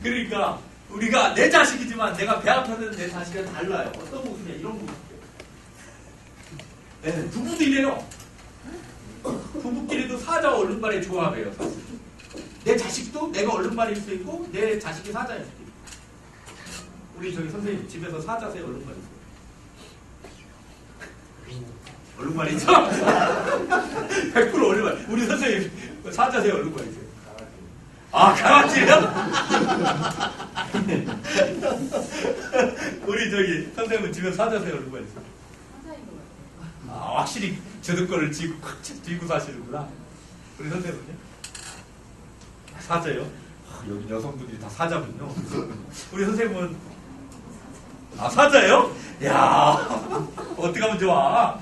그러니까 우리가 내 자식이지만 내가 배 아파서 내 자식과 달라요. 어떤 모습이야? 이런 모습이에요. 네, 부부도 이래요. 부부끼리도 사자와 얼룩말의 조합이에요. 사실. 내 자식도 내가 얼룩말일 수 있고 내 자식이 사자일 수도 있고. 우리 저기 선생님 집에서 사자세요? 얼룩말 있어요? 얼룩말이죠? 100% 얼룩말. 우리 선생님 사자세요? 얼룩말이세요? 아, 강아지요? 우리 저기 선생님은 집에 사자세요? 얼룩말 있어요? 아, 확실히 저도 쥐고 사시는구나. 우리 선생님은요? 사자요? 아, 여기 여성분들이 다 사자군요. 우리 선생님은 사자예요? 야, 어떻게 하면 좋아?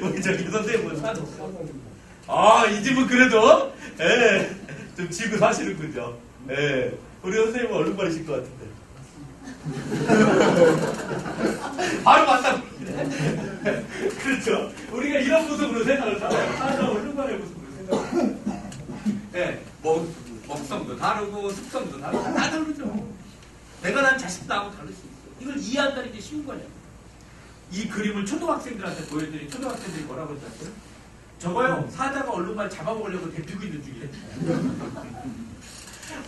우리 저기 선생님은 사자. 아, 이 집은 그래도 좀 쥐고 사시는군요. 우리 선생님은 얼룩말이실 것 같은데. 바로 맞다. 그렇죠. 우리가 이런 모습으로 생각을 살아요. 사자 얼룩말의 모습으로 생각을. 먹성도 다르고 습성도 다르고 다 다르죠. 내가 난 자식도 하고 다를 수 있어. 이걸 이해한다는 게 쉬운 거냐. 이 그림을 초등학생들한테 보여드린 초등학생들이 뭐라고 했었어요? 저거요, 사자가 얼룩말 잡아먹으려고 데피고 있는 중이래.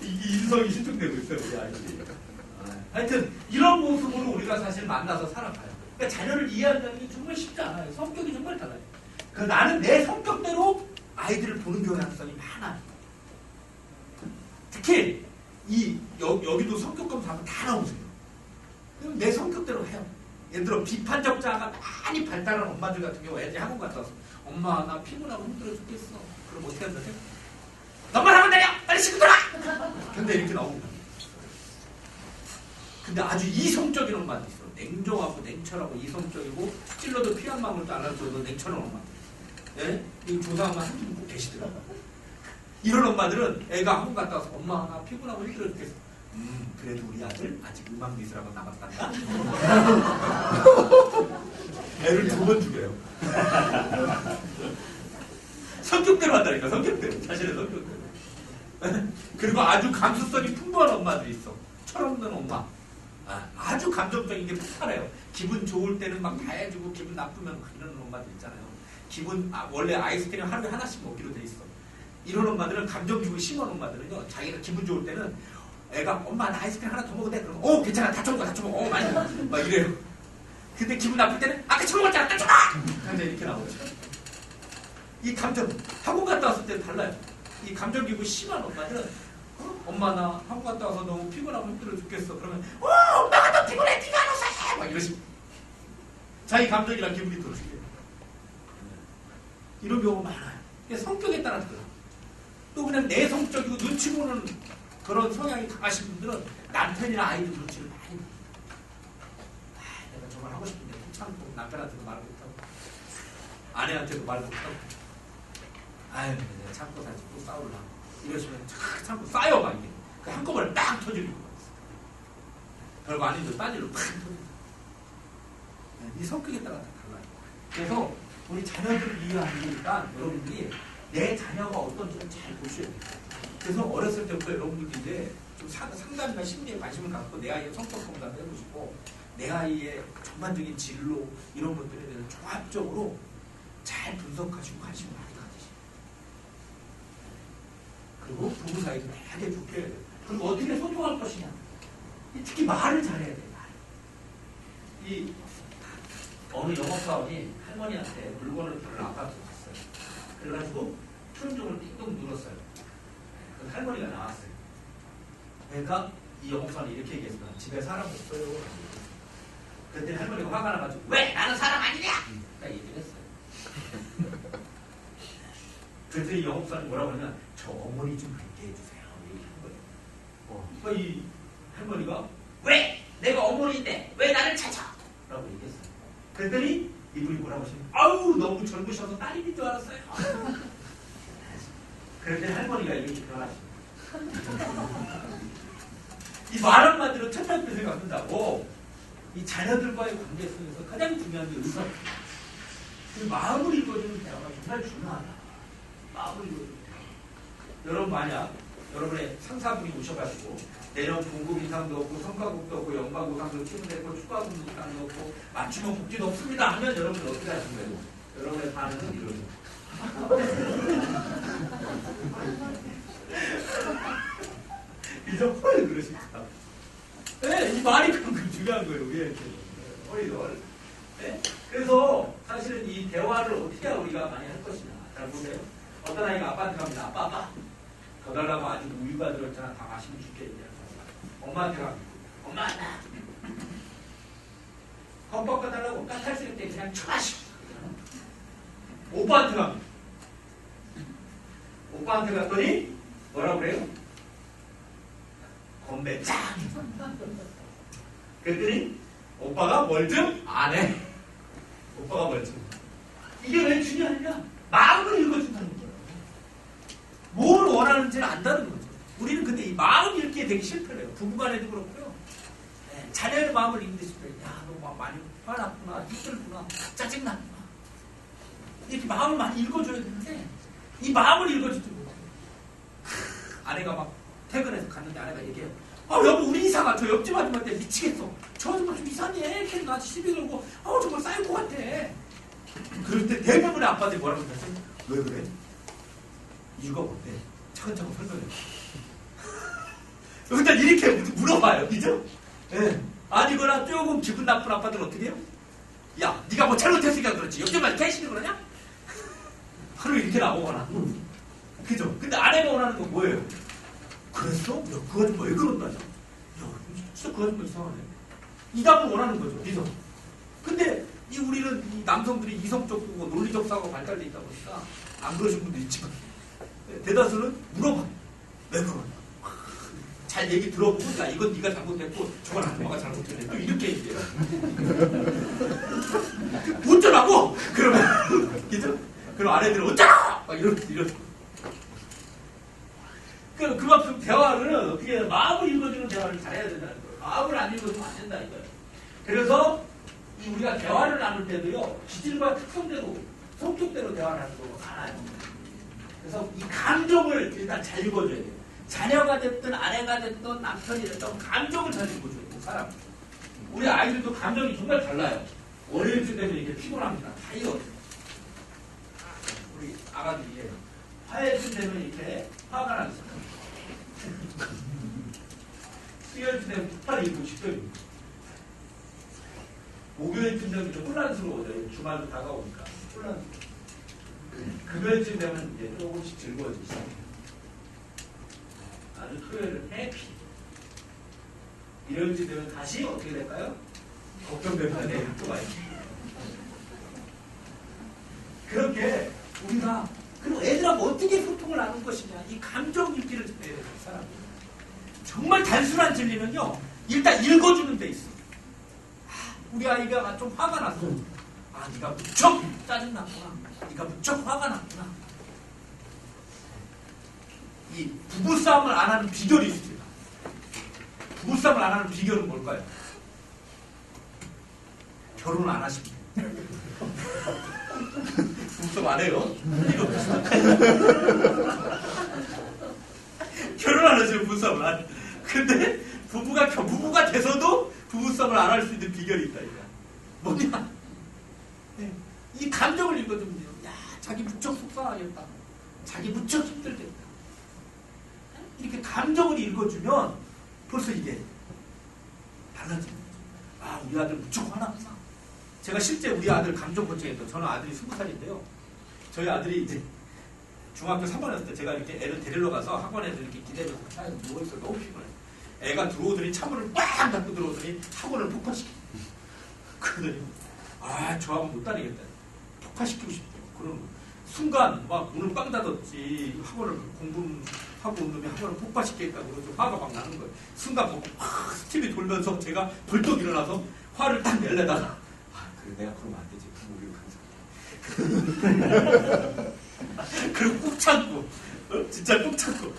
이 인성이 신축되고 있어요, 우리 아이들이. 하여튼 이런 모습으로 우리가 사실 만나서 살아가요. 그러니까 자녀를 이해한다는 게 정말 쉽지 않아요. 성격이 정말 달라요. 나는 내 성격대로 아이들을 보는 경향성이 많아요. 특히 여기도 성격 검사하면 다 나오세요. 그럼 내 성격대로 해요. 예를 들어 비판적 자아가 많이 발달한 엄마들 같은 경우 애들이 학원 갔다 와서 엄마 나 피곤하고 힘들어 죽겠어. 그럼 어떻게 한다세요? 너만 하면 되냐? 빨리 씻고 돌아! 근데 이렇게 나옵니다. 근데 아주 이성적인 엄마도 있어. 냉정하고 냉철하고 이성적이고 찔러도 피 한 방울도 안 흘려도 냉철한 엄마들. 예? 이 조사하면 한 분 꼭 계시더라고요. 이런 엄마들은 애가 학원 갔다 와서 엄마 나 피곤하고 힘들어 죽겠어. 그래도 우리 아들 아직 음악미술학원 남았단다. 애를 2번 죽여요. 성격대로 한다니까. 성격대로. 자신의 성격대로. 그리고 아주 감수성이 풍부한 엄마들이 있어. 철없는 엄마. 아주 감정적인 게 폭발해요. 기분 좋을 때는 막 다 해주고 기분 나쁘면 이러는 엄마들 있잖아요. 원래 아이스크림 하루에 하나씩 먹기로 돼 있어. 이런 엄마들은 감정기복이 심한 엄마들은요, 자기가 기분 좋을 때는 애가 엄마 나 아이스크림 하나 더 먹어도 돼? 그러면 괜찮아 다 쳐먹어 다 쳐먹어 많이 먹어 막 이래요. 근데 기분 나쁠 때는 아까 쳐먹었잖아 다 쳐먹어! 감정 이렇게 나오죠. 이 감정 학원 갔다 왔을 때는 달라요. 이 감정기복이 심한 엄마들은 엄마 나 학원 갔다 와서 너무 피곤하고 힘들어 죽겠어. 그러면 엄마가 더 피곤해 네가 알아서 해! 막 이러시고 자기 감정이랑 기분이 들어주게요. 이런 경우가 많아요. 성격에 따라 들어요. 또 그냥 내성적이고 눈치 보는 그런 성향이 강하신 분들은 남편이나 아이들 눈치를 많이 봐요. 내가 정말 하고 싶은데 참고 남편한테도 말 못하고 아내한테도 말 못하고 내가 참고 다시 또 싸우려고 이러시면 참고 쌓여 막 이게 한꺼번에 딱 터지는 거예요. 별거 아닌데 딴 일로 팍 터집니다. 이 성격에 따라 다 달라요. 그래서 우리 자녀들을 이해하니까 여러분들이 내 자녀가 어떤지를 잘 보셔야 돼요. 그래서 어렸을 때부터 여러분들이 이제 좀 상담이나 심리에 관심을 갖고 내 아이의 성격 검사를 해보시고 내 아이의 전반적인 진로 이런 것들에 대해서 종합적으로 잘 분석하시고 관심을 많이 가지시고 그리고 부부 사이도 되게 좋게 해야 돼요. 그리고 어떻게 소통할 것이냐. 특히 말을 잘해야 돼요. 이 어느 영업사원이 할머니한테 물건을 파는 아파트에 갔어요. 그래가지고 출입증을 띵동 눌렀어요. 그 할머니가 나왔어요. 그러니까 이 영업사원이 이렇게 얘기했습니다. 집에 사람 없어요. 그때 할머니가 화가 나가지고 왜? 나는 사람 아니냐? 딱 얘기를 했어요. 그랬더니 영업사원이 뭐라고 하냐면 저 어머니 좀 뵙게 해주세요. 얘기한 거예요. 그러니까 이 할머니가 왜? 내가 어머니인데 왜 나를 찾아? 라고 얘기했어요. 그랬더니 이분이 뭐라고 하시냐면 아우 너무 젊으셔서 딸인 줄 알았어요. 그랬더니 할머니가 이렇게 변하십니다. 이 말 한마디로 천만 배 생각한다고 이 자녀들과의 관계 속에서 가장 중요한 게 의사. 그 마음을 읽어주는 대화가 정말 중요하다. 마음을 읽어주는 대화. 여러분 만약 여러분의 상사분이 오셔가지고 내년 봉급 인상도 없고 성과급도 없고 연가보상도 치문됐고 추가금도 없고 맞춤형 복지도 없습니다 하면 여러분 어떻게 하신 거예요? 여러분의 반응은 이러죠. 이제 헐 그러십니다. 네, 이 말이 그만큼 중요한 거예요. 왜 이렇게 헐. 네? 그래서 사실은 이 대화를 어떻게 우리가 많이 할 것이냐. 잘 보세요. 어떤 아이가 아빠한테 갑니다. 아빠 더 달라고 아직 우유가 들었잖아. 다 마시면 죽겠냐. 엄마한테 갑니다. 엄마 나 컵 바꿔달라고 까탈 때 그냥 쳐마시. 오빠한테 갑니다. 오빠한테 갔더니 뭐라고 그래요? 건배 짱! 그랬더니 오빠가 뭘 좀 안 해. 오빠가 뭘 좀. 이게 왜 중요하냐? 마음을 읽어준다는 거예요. 뭘 원하는지를 안다는 거죠. 우리는 근데 이 마음 읽기에 되게 실패를 해요. 부부간에도 그렇고요. 네, 자녀의 마음을 읽는데 실패해요. 야, 너 막 많이 화났구나, 힘들구나, 짜증났구나. 이렇게 마음을 많이 읽어줘야 되는데 이 마음을 읽어주지 못해요. 아내가 막 퇴근해서 갔는데 아내가 얘기해요. 아 여보 우리 이사가 저 옆집 아줌마한테 미치겠어. 저 아줌마 좀 이상해. 걔는 나한테 시비 걸고 정말 쌓일 것 같아. 그럴 때 대부분의 아빠들이 뭐라고 그러지? 왜 그래? 이유가 뭔데? 차근차근 설명해. 일단 이렇게 물어봐요. 그죠? 네. 아니거나 조금 기분 나쁜 아빠들은 어떻게 해요? 야 네가 뭐 잘못했으니까 그렇지. 옆집만 개시는 그러냐? 하루 이렇게 나오거나. 그죠? 근데 아내가 원하는 건 뭐예요? 그랬어? 야, 그 아줌마 왜 그런다냐? 야, 진짜 그 아줌마 이상하네. 이 답을 원하는 거죠, 미성. 근데 우리는 이 남성들이 이성적이고 논리적 사고가 발달돼 있다 보니까 안 그러신 분도 있지만 대다수는 물어봐. 왜 그러냐? 잘 얘기 들어보고 야 이건 네가 잘못했고 저건 아줌마가 잘못했네. 또 이렇게 얘기해요. 어쩌라고? 그러면 그죠? 그럼 아내들은 어쩌라고? 막 이렇게. 그만큼 대화를 어떻게 마음을 읽어주는 대화를 잘해야 된다는 거예요. 마음을 안 읽어주면 안 된다 이거예요. 그래서 우리가 대화를 나눌 때도요 기질과 특성대로 성격대로 대화를 하는 경우가 많아요. 그래서 이 감정을 일단 잘 읽어줘야 돼요. 자녀가 됐든 아내가 됐든 남편이 됐든 감정을 잘 읽어줘야 돼요. 사람. 우리 아이들도 감정이 정말 달라요. 월요일쯤 되면 이렇게 피곤합니다. 타이어. 우리 아가들이 화요일쯤 되면 이렇게 화가 나있어요. 수요일쯤 되면 폭발이 일고 싶어집니다. 목요일쯤 되면 좀 혼란스러워져요. 주말도 다가오니까 혼란스러워. 금요일쯤 되면 이제 조금씩 즐거워지기 시작해요. 아주 토요일은 해피. 일요일쯤 되면 다시 어떻게 될까요? 걱정되면 내일 학교 와야지. 그렇게 우리가 그리고 애들하고 어떻게 소통을 나눌 것이냐 이 감정 읽기를 잘해야 돼요. 사람. 정말 단순한 진리는요. 일단 읽어주는 데 있어. 우리 아이가 좀 화가 났어. 네가 무척 짜증났구나. 네가 무척 화가 났구나. 이 부부싸움을 안 하는 비결이 있습니다. 부부싸움을 안 하는 비결은 뭘까요? 결혼을 안 하십니다. 부부싸움 안 해요? 결혼 안 하시면 부부싸움을 안 해요. 근데 부부가 돼서도 부부싸움을 안 할 수 있는 비결이 있다. 뭐냐? 네. 이 감정을 읽어주면 돼요. 야, 자기 무척 속상하겠다. 자기 무척 힘들겠다. 이렇게 감정을 읽어주면 벌써 이게 달라집니다. 우리 아들 무척 화났구나. 제가 실제 우리 아들 감정 고증했던, 저는 아들이 20살인데요. 저희 아들이 이제 중학교 3학년 때 제가 이렇게 애를 데리러 가서 학원에서 이렇게 기다려서 차에서 누워있어요. 너무 피곤해. 애가 들어오더니 차문을 빡 닫고 들어오더니 학원을 폭파시켜. 그러더니 저하고 못 다니겠다. 폭파시키고 싶대요. 그런 거. 순간 막 문을 빵 닫았지. 학원을 공부하고 온 놈이 학원을 폭파시키겠다고 그러죠. 화가 막 나는 거예요. 순간 보고 막 스팀이 돌면서 제가 벌떡 일어나서 화를 딱 내려다가 그래 내가 그러면 안 되지. 그리고 꾹 참고 진짜 꾹 참고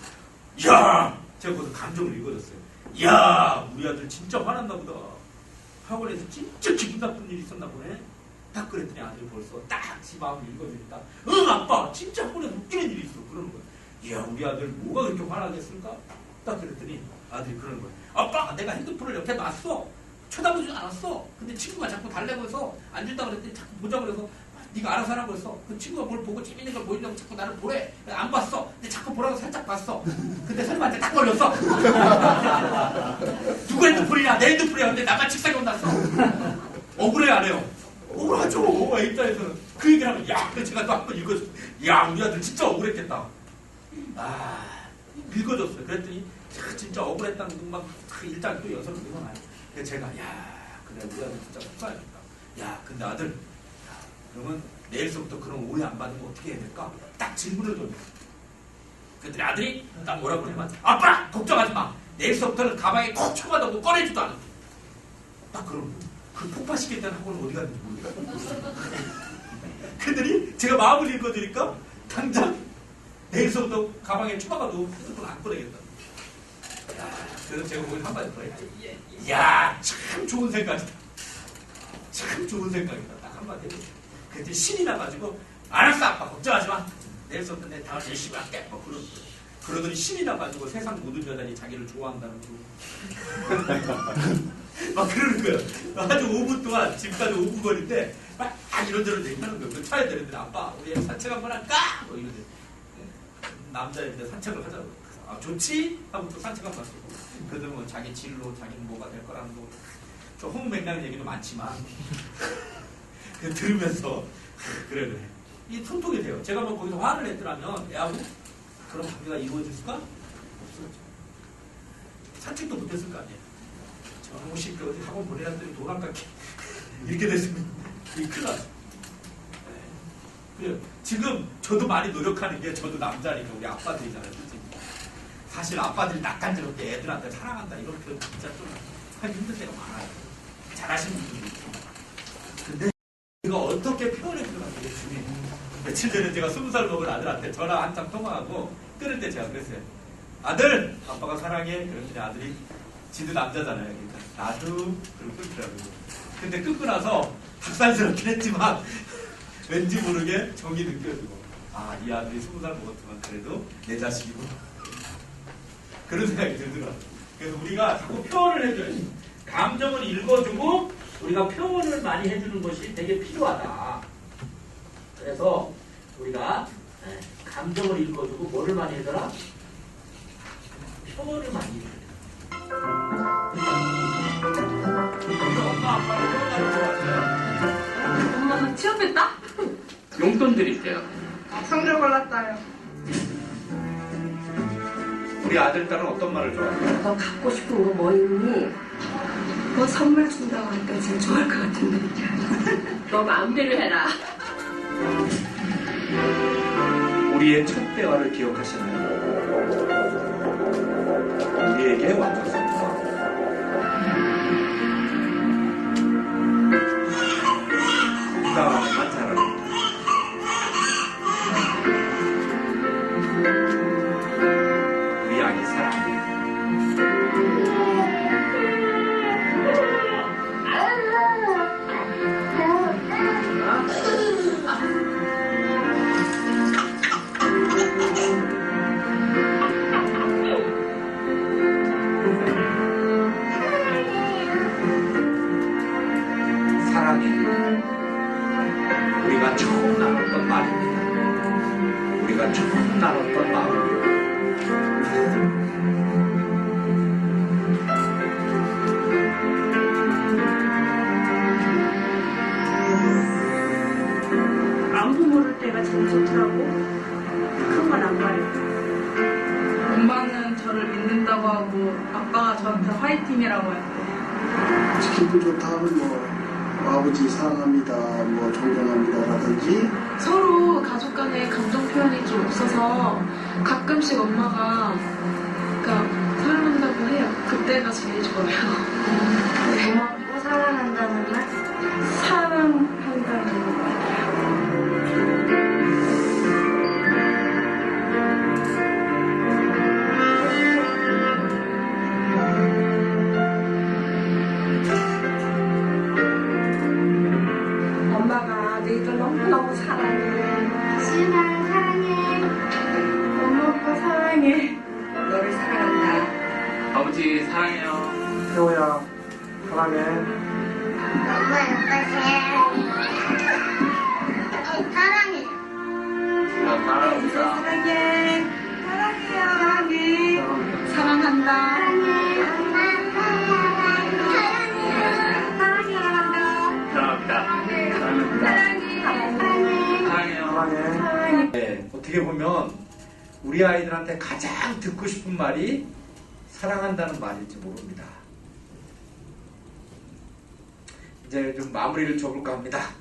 이야 제가 거기서 감정을 읽어줬어요. 이야 우리 아들 진짜 화났나 보다. 학원에서 진짜 기분 나쁜 일이 있었나 보네. 딱 그랬더니 아들이 벌써 딱 지 마음을 읽어주니까 응 아빠 진짜 학원에서 웃기는 일이 있어 그러는 거야. 이야 우리 아들 뭐가 그렇게 화나겠을까? 딱 그랬더니 아들이 그러는 거야. 아빠 내가 핸드폰을 옆에 놨어. 쳐다보지 않았어. 근데 친구가 자꾸 달래고 해서 안 준다고 그랬더니 자꾸 보자고 그래서 네가 알아서 하라고 했어. 그 친구가 뭘 보고 재밌는 걸 보이려고 자꾸 나를 보래. 안 봤어. 근데 자꾸 보라고 살짝 봤어. 근데 설마한테 딱 걸렸어. 누구 핸드폰이냐? 내 핸드폰이야. 근데 나만 책상에 혼났어. 억울해 안 해요? 억울하죠. 입장에서는. 그 얘기를 하면 야 제가 또 한 번 읽어줬어. 야 우리 아들 진짜 억울했겠다. 읽어줬어요. 그랬더니 진짜 억울했다는 것만 일단 또 연설을 읽어놔요. 그래서 제가 야 그래 우리 아들 진짜 속상했다. 야 근데 아들 그러면 내일서부터 그런 오해 안 받으면 어떻게 해야 될까? 딱 질문을 던졌어요. 그랬더니 아들이 딱 뭐라고 그러냐면 아빠 걱정하지 마. 내일서부터는 가방에 콕 쳐가지고 꺼내지도 않을게. 딱 그런 그 폭파시켰다는 학원은 어디 갔는지 모르겠어요. 그랬더니 제가 마음을 읽어주니까 당장 내일서부터 가방에 쳐가도 핸드폰 안 꺼내겠다. 그래서 제가 거기 한마디 더 했죠. 이야 참 좋은 생각이다. 참 좋은 생각이다. 딱 한마디 했죠. 그때 신이 나가지고 알았어 아빠 걱정하지 마. 내일서부터 내 다음 열심히 할게. 그러더니 신이 나가지고 세상 모든 여자들이 자기를 좋아한다는 거. 막 그러는 거예요. 아주 5분 동안 집까지 5분 거리인데 막 이런저런 얘기하는 거예요. 차에 내리더니 아빠 우리 산책 한번 할까? 뭐 이러더니 남자인데 산책을 하자고. 아 좋지? 하고 또 산책 한번 갔고. 그래도 뭐 자기 진로 자기는 뭐가 될 거라는 거. 좀 허무맹랑한 얘기도 많지만 들으면서 그래 이 통통이 돼요. 제가 뭐 거기서 화를 냈더라면 애하고 그런 관계가 이루어질까? 없었죠. 산책도 못했을 거 아니에요. 저 혹시 그 어디 학원 보내놨더니 돈 아깝게 이렇게 됐으면 큰일 나죠. 그래요. 지금 저도 많이 노력하는 게 저도 남자니까 우리 아빠들이잖아요. 솔직히. 사실 아빠들이 낯간지럽게 애들한테 사랑한다 이런 표현 진짜 좀 하기 힘들 때가 많아요. 잘하시는 분들도 있고. 근데 이거 어떻게 표현해 주는 게 중요해요. 며칠 전에 제가 20살 먹은 아들한테 전화 한참 통화하고 끊을 때 제가 그랬어요. 아들! 아빠가 사랑해. 그랬더니 아들이 지도 남자잖아요. 그러니까 나도 그러고 끊더라고요. 근데 끊고 나서 닭살스럽긴 했지만 왠지 모르게 정이 느껴지고 이 아들이 20살 먹었지만 그래도 내 자식이구나. 그런 생각이 들더라고요. 그래서 우리가 자꾸 표현을 해줘야죠. 감정을 읽어주고 우리가 표현을 많이 해주는 것이 되게 필요하다. 그래서 우리가 감정을 읽어주고 뭐를 많이 해줘라? 표현을 많이 해줘야 엄마 아빠를 표현하는 것 같아요. 엄마 취업했다? 용돈 드릴게요. 성적 올랐어요. 우리 아들, 딸은 어떤 말을 좋아해요? 너 갖고 싶은 거 뭐 있니? 뭐 선물 준다고 하니까 제일 좋아할 것 같은데. 너 마음대로 해라. 우리의 첫 대화를 기억하시나요? 우리에게 와줘서 건강하게만 자라라. 우리 아기 사랑해. 우리가 처음 나눴던 말입니다. 우리가 처음 나눴던 마음입니다. 아빠가 제일 좋더라고. 큰 건 안 말해. 엄마는 저를 믿는다고 하고 아빠가 저한테 화이팅이라고 했대. 기분 좋다 하면 뭐 아버지 사랑합니다, 뭐 존경합니다라든지 서로 가족 간의 감정 표현이 좀 없어서 가끔씩 엄마가 그러니까 사랑한다고 해요. 그때가 제일 좋아요. 고맙고 사랑한다는 말? 사랑한다는 말. 엄마가 너희들 너무너무 사랑해. 시은아 사랑해. 엄마 아빠 사랑해. 너를 사랑한다. 아버지 사랑해요. 태호야 사랑해. 엄마 아빠 사랑해. 사랑해. 사랑해. 사랑해요. 사랑한다. 사랑해. 엄마 사랑해. 사랑합니다. 사랑해요. 네, 어떻게 보면 우리 아이들한테 가장 듣고 싶은 말이 사랑한다는 말일지 모릅니다. 이제 좀 마무리를 줘볼까 합니다.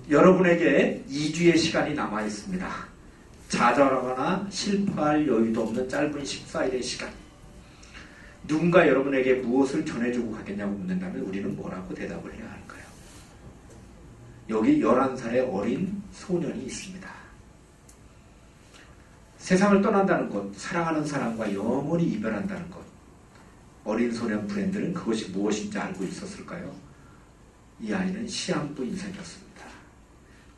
여러분에게 2주의 시간이 남아 있습니다. 좌절하거나 실패할 여유도 없는 짧은 14일의 시간. 누군가 여러분에게 무엇을 전해주고 가겠냐고 묻는다면 우리는 뭐라고 대답을 해야 할까요? 여기 11살의 어린 소년이 있습니다. 세상을 떠난다는 것, 사랑하는 사람과 영원히 이별한다는 것. 어린 소년 브랜드는 그것이 무엇인지 알고 있었을까요? 이 아이는 시한부 인생이었습니다.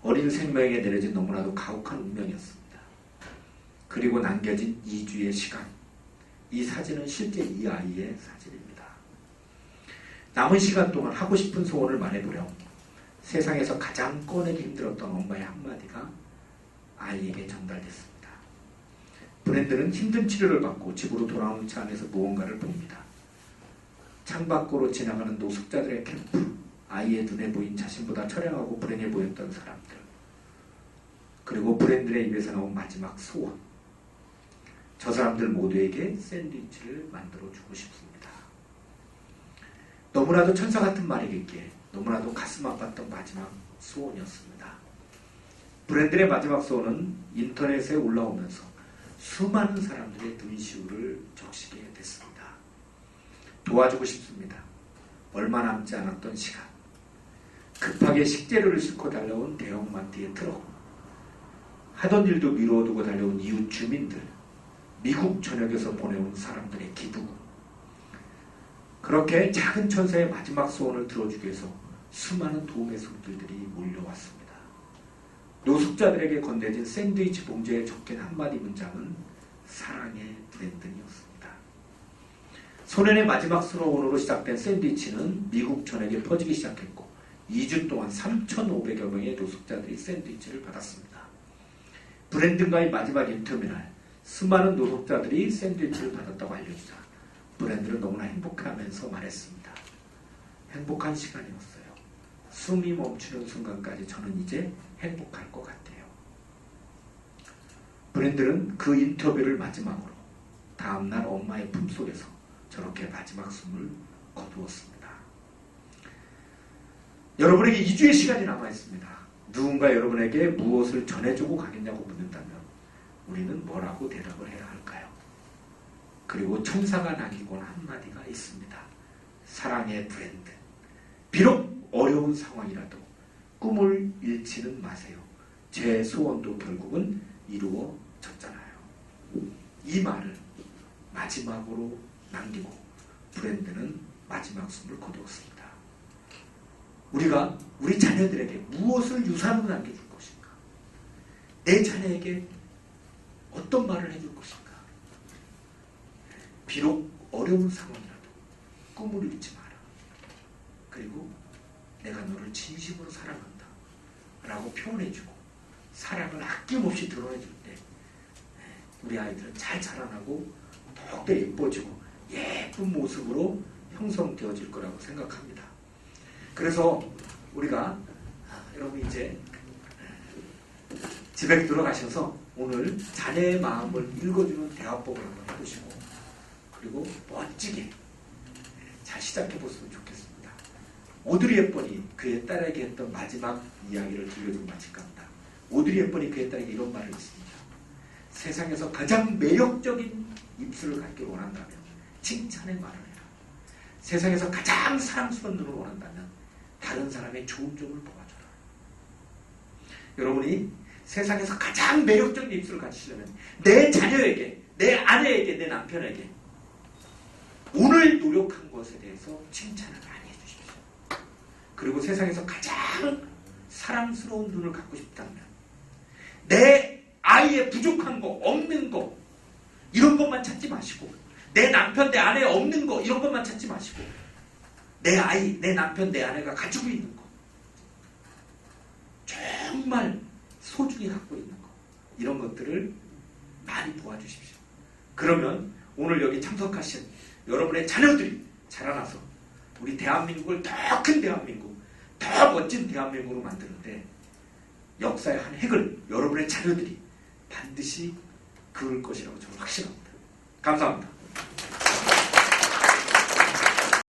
어린 생명에게 내려진 너무나도 가혹한 운명이었습니다. 그리고 남겨진 2주의 시간. 이 사진은 실제 이 아이의 사진입니다. 남은 시간 동안 하고 싶은 소원을 말해보렴. 세상에서 가장 꺼내기 힘들었던 엄마의 한마디가 아이에게 전달됐습니다. 브랜드는 힘든 치료를 받고 집으로 돌아오는 차 안에서 무언가를 봅니다. 창밖으로 지나가는 노숙자들의 캠프, 아이의 눈에 보인 자신보다 처량하고 불행해 보였던 사람들, 그리고 브랜드의 입에서 나온 마지막 소원. 저 사람들 모두에게 샌드위치를 만들어주고 싶습니다. 너무나도 천사 같은 말이겠기에 너무나도 가슴 아팠던 마지막 소원이었습니다. 브랜드의 마지막 소원은 인터넷에 올라오면서 수많은 사람들의 눈시울을 적시게 됐습니다. 도와주고 싶습니다. 얼마 남지 않았던 시간. 급하게 식재료를 싣고 달려온 대형마트의 트럭. 하던 일도 미뤄두고 달려온 이웃 주민들. 미국 전역에서 보내온 사람들의 기부금. 그렇게 작은 천사의 마지막 소원을 들어주기 위해서 수많은 도움의 손길들이 몰려왔습니다. 노숙자들에게 건네진 샌드위치 봉지에 적힌 한마디 문장은 사랑의 브랜든이었습니다. 소년의 마지막 소원으로 시작된 샌드위치는 미국 전역에 퍼지기 시작했고 2주 동안 3,500여 명의 노숙자들이 샌드위치를 받았습니다. 브랜든과의 마지막 인터뷰날 수많은 노숙자들이 샌드위치를 받았다고 알려주자 브랜드는 너무나 행복해하면서 말했습니다. 행복한 시간이었어요. 숨이 멈추는 순간까지 저는 이제 행복할 것 같아요. 브랜드는 그 인터뷰를 마지막으로 다음날 엄마의 품속에서 저렇게 마지막 숨을 거두었습니다. 여러분에게 2주의 시간이 남아있습니다. 누군가 여러분에게 무엇을 전해주고 가겠냐고 묻는다면 우리는 뭐라고 대답을 해야 할까요? 그리고 천사가 남기곤 한마디가 있습니다. 사랑의 브랜드. 비록 어려운 상황이라도 꿈을 잃지는 마세요. 제 소원도 결국은 이루어졌잖아요. 이 말을 마지막으로 남기고 브랜드는 마지막 숨을 거두었습니다. 우리가 우리 자녀들에게 무엇을 유산으로 남겨줄 것인가? 내 자녀에게 어떤 말을 해줄 것인가? 비록 어려운 상황이라도 꿈을 잃지 마라. 그리고 내가 너를 진심으로 사랑한다 라고 표현해주고 사랑을 아낌없이 드러내줄 때 우리 아이들은 잘 자라나고 더욱더 예뻐지고 예쁜 모습으로 형성되어질 거라고 생각합니다. 그래서 우리가 여러분 이제 집에 들어가셔서 오늘 자녀의 마음을 읽어주는 대화법을 한번 해보시고 그리고 멋지게 잘 시작해보시면 좋겠습니다. 오드리 헵번이 그의 딸에게 했던 마지막 이야기를 들려주고 마칠까 합니다. 오드리 헵번이 그의 딸에게 이런 말을 했습니다. 세상에서 가장 매력적인 입술을 갖기를 원한다면 칭찬의 말을 해라. 세상에서 가장 사랑스러운 눈을 원한다면 다른 사람의 좋은 점을 보아줘라. 여러분이 세상에서 가장 매력적인 입술을 가지시려면 내 자녀에게, 내 아내에게, 내 남편에게 오늘 노력한 것에 대해서 칭찬을 많이 해주십시오. 그리고 세상에서 가장 사랑스러운 눈을 갖고 싶다면 내 아이의 부족한 거, 없는 거 이런 것만 찾지 마시고 내 남편, 내 아내에 없는 거 이런 것만 찾지 마시고 내 아이, 내 남편, 내 아내가 가지고 있는 거 정말 소중히 갖고 있는 거 이런 것들을 많이 도와주십시오. 그러면 오늘 여기 참석하신 여러분의 자녀들이 자라나서 우리 대한민국을 더 큰 대한민국, 더 멋진 대한민국으로 만드는데 역사의 한 획을 여러분의 자녀들이 반드시 그을 것이라고 저는 확신합니다. 감사합니다.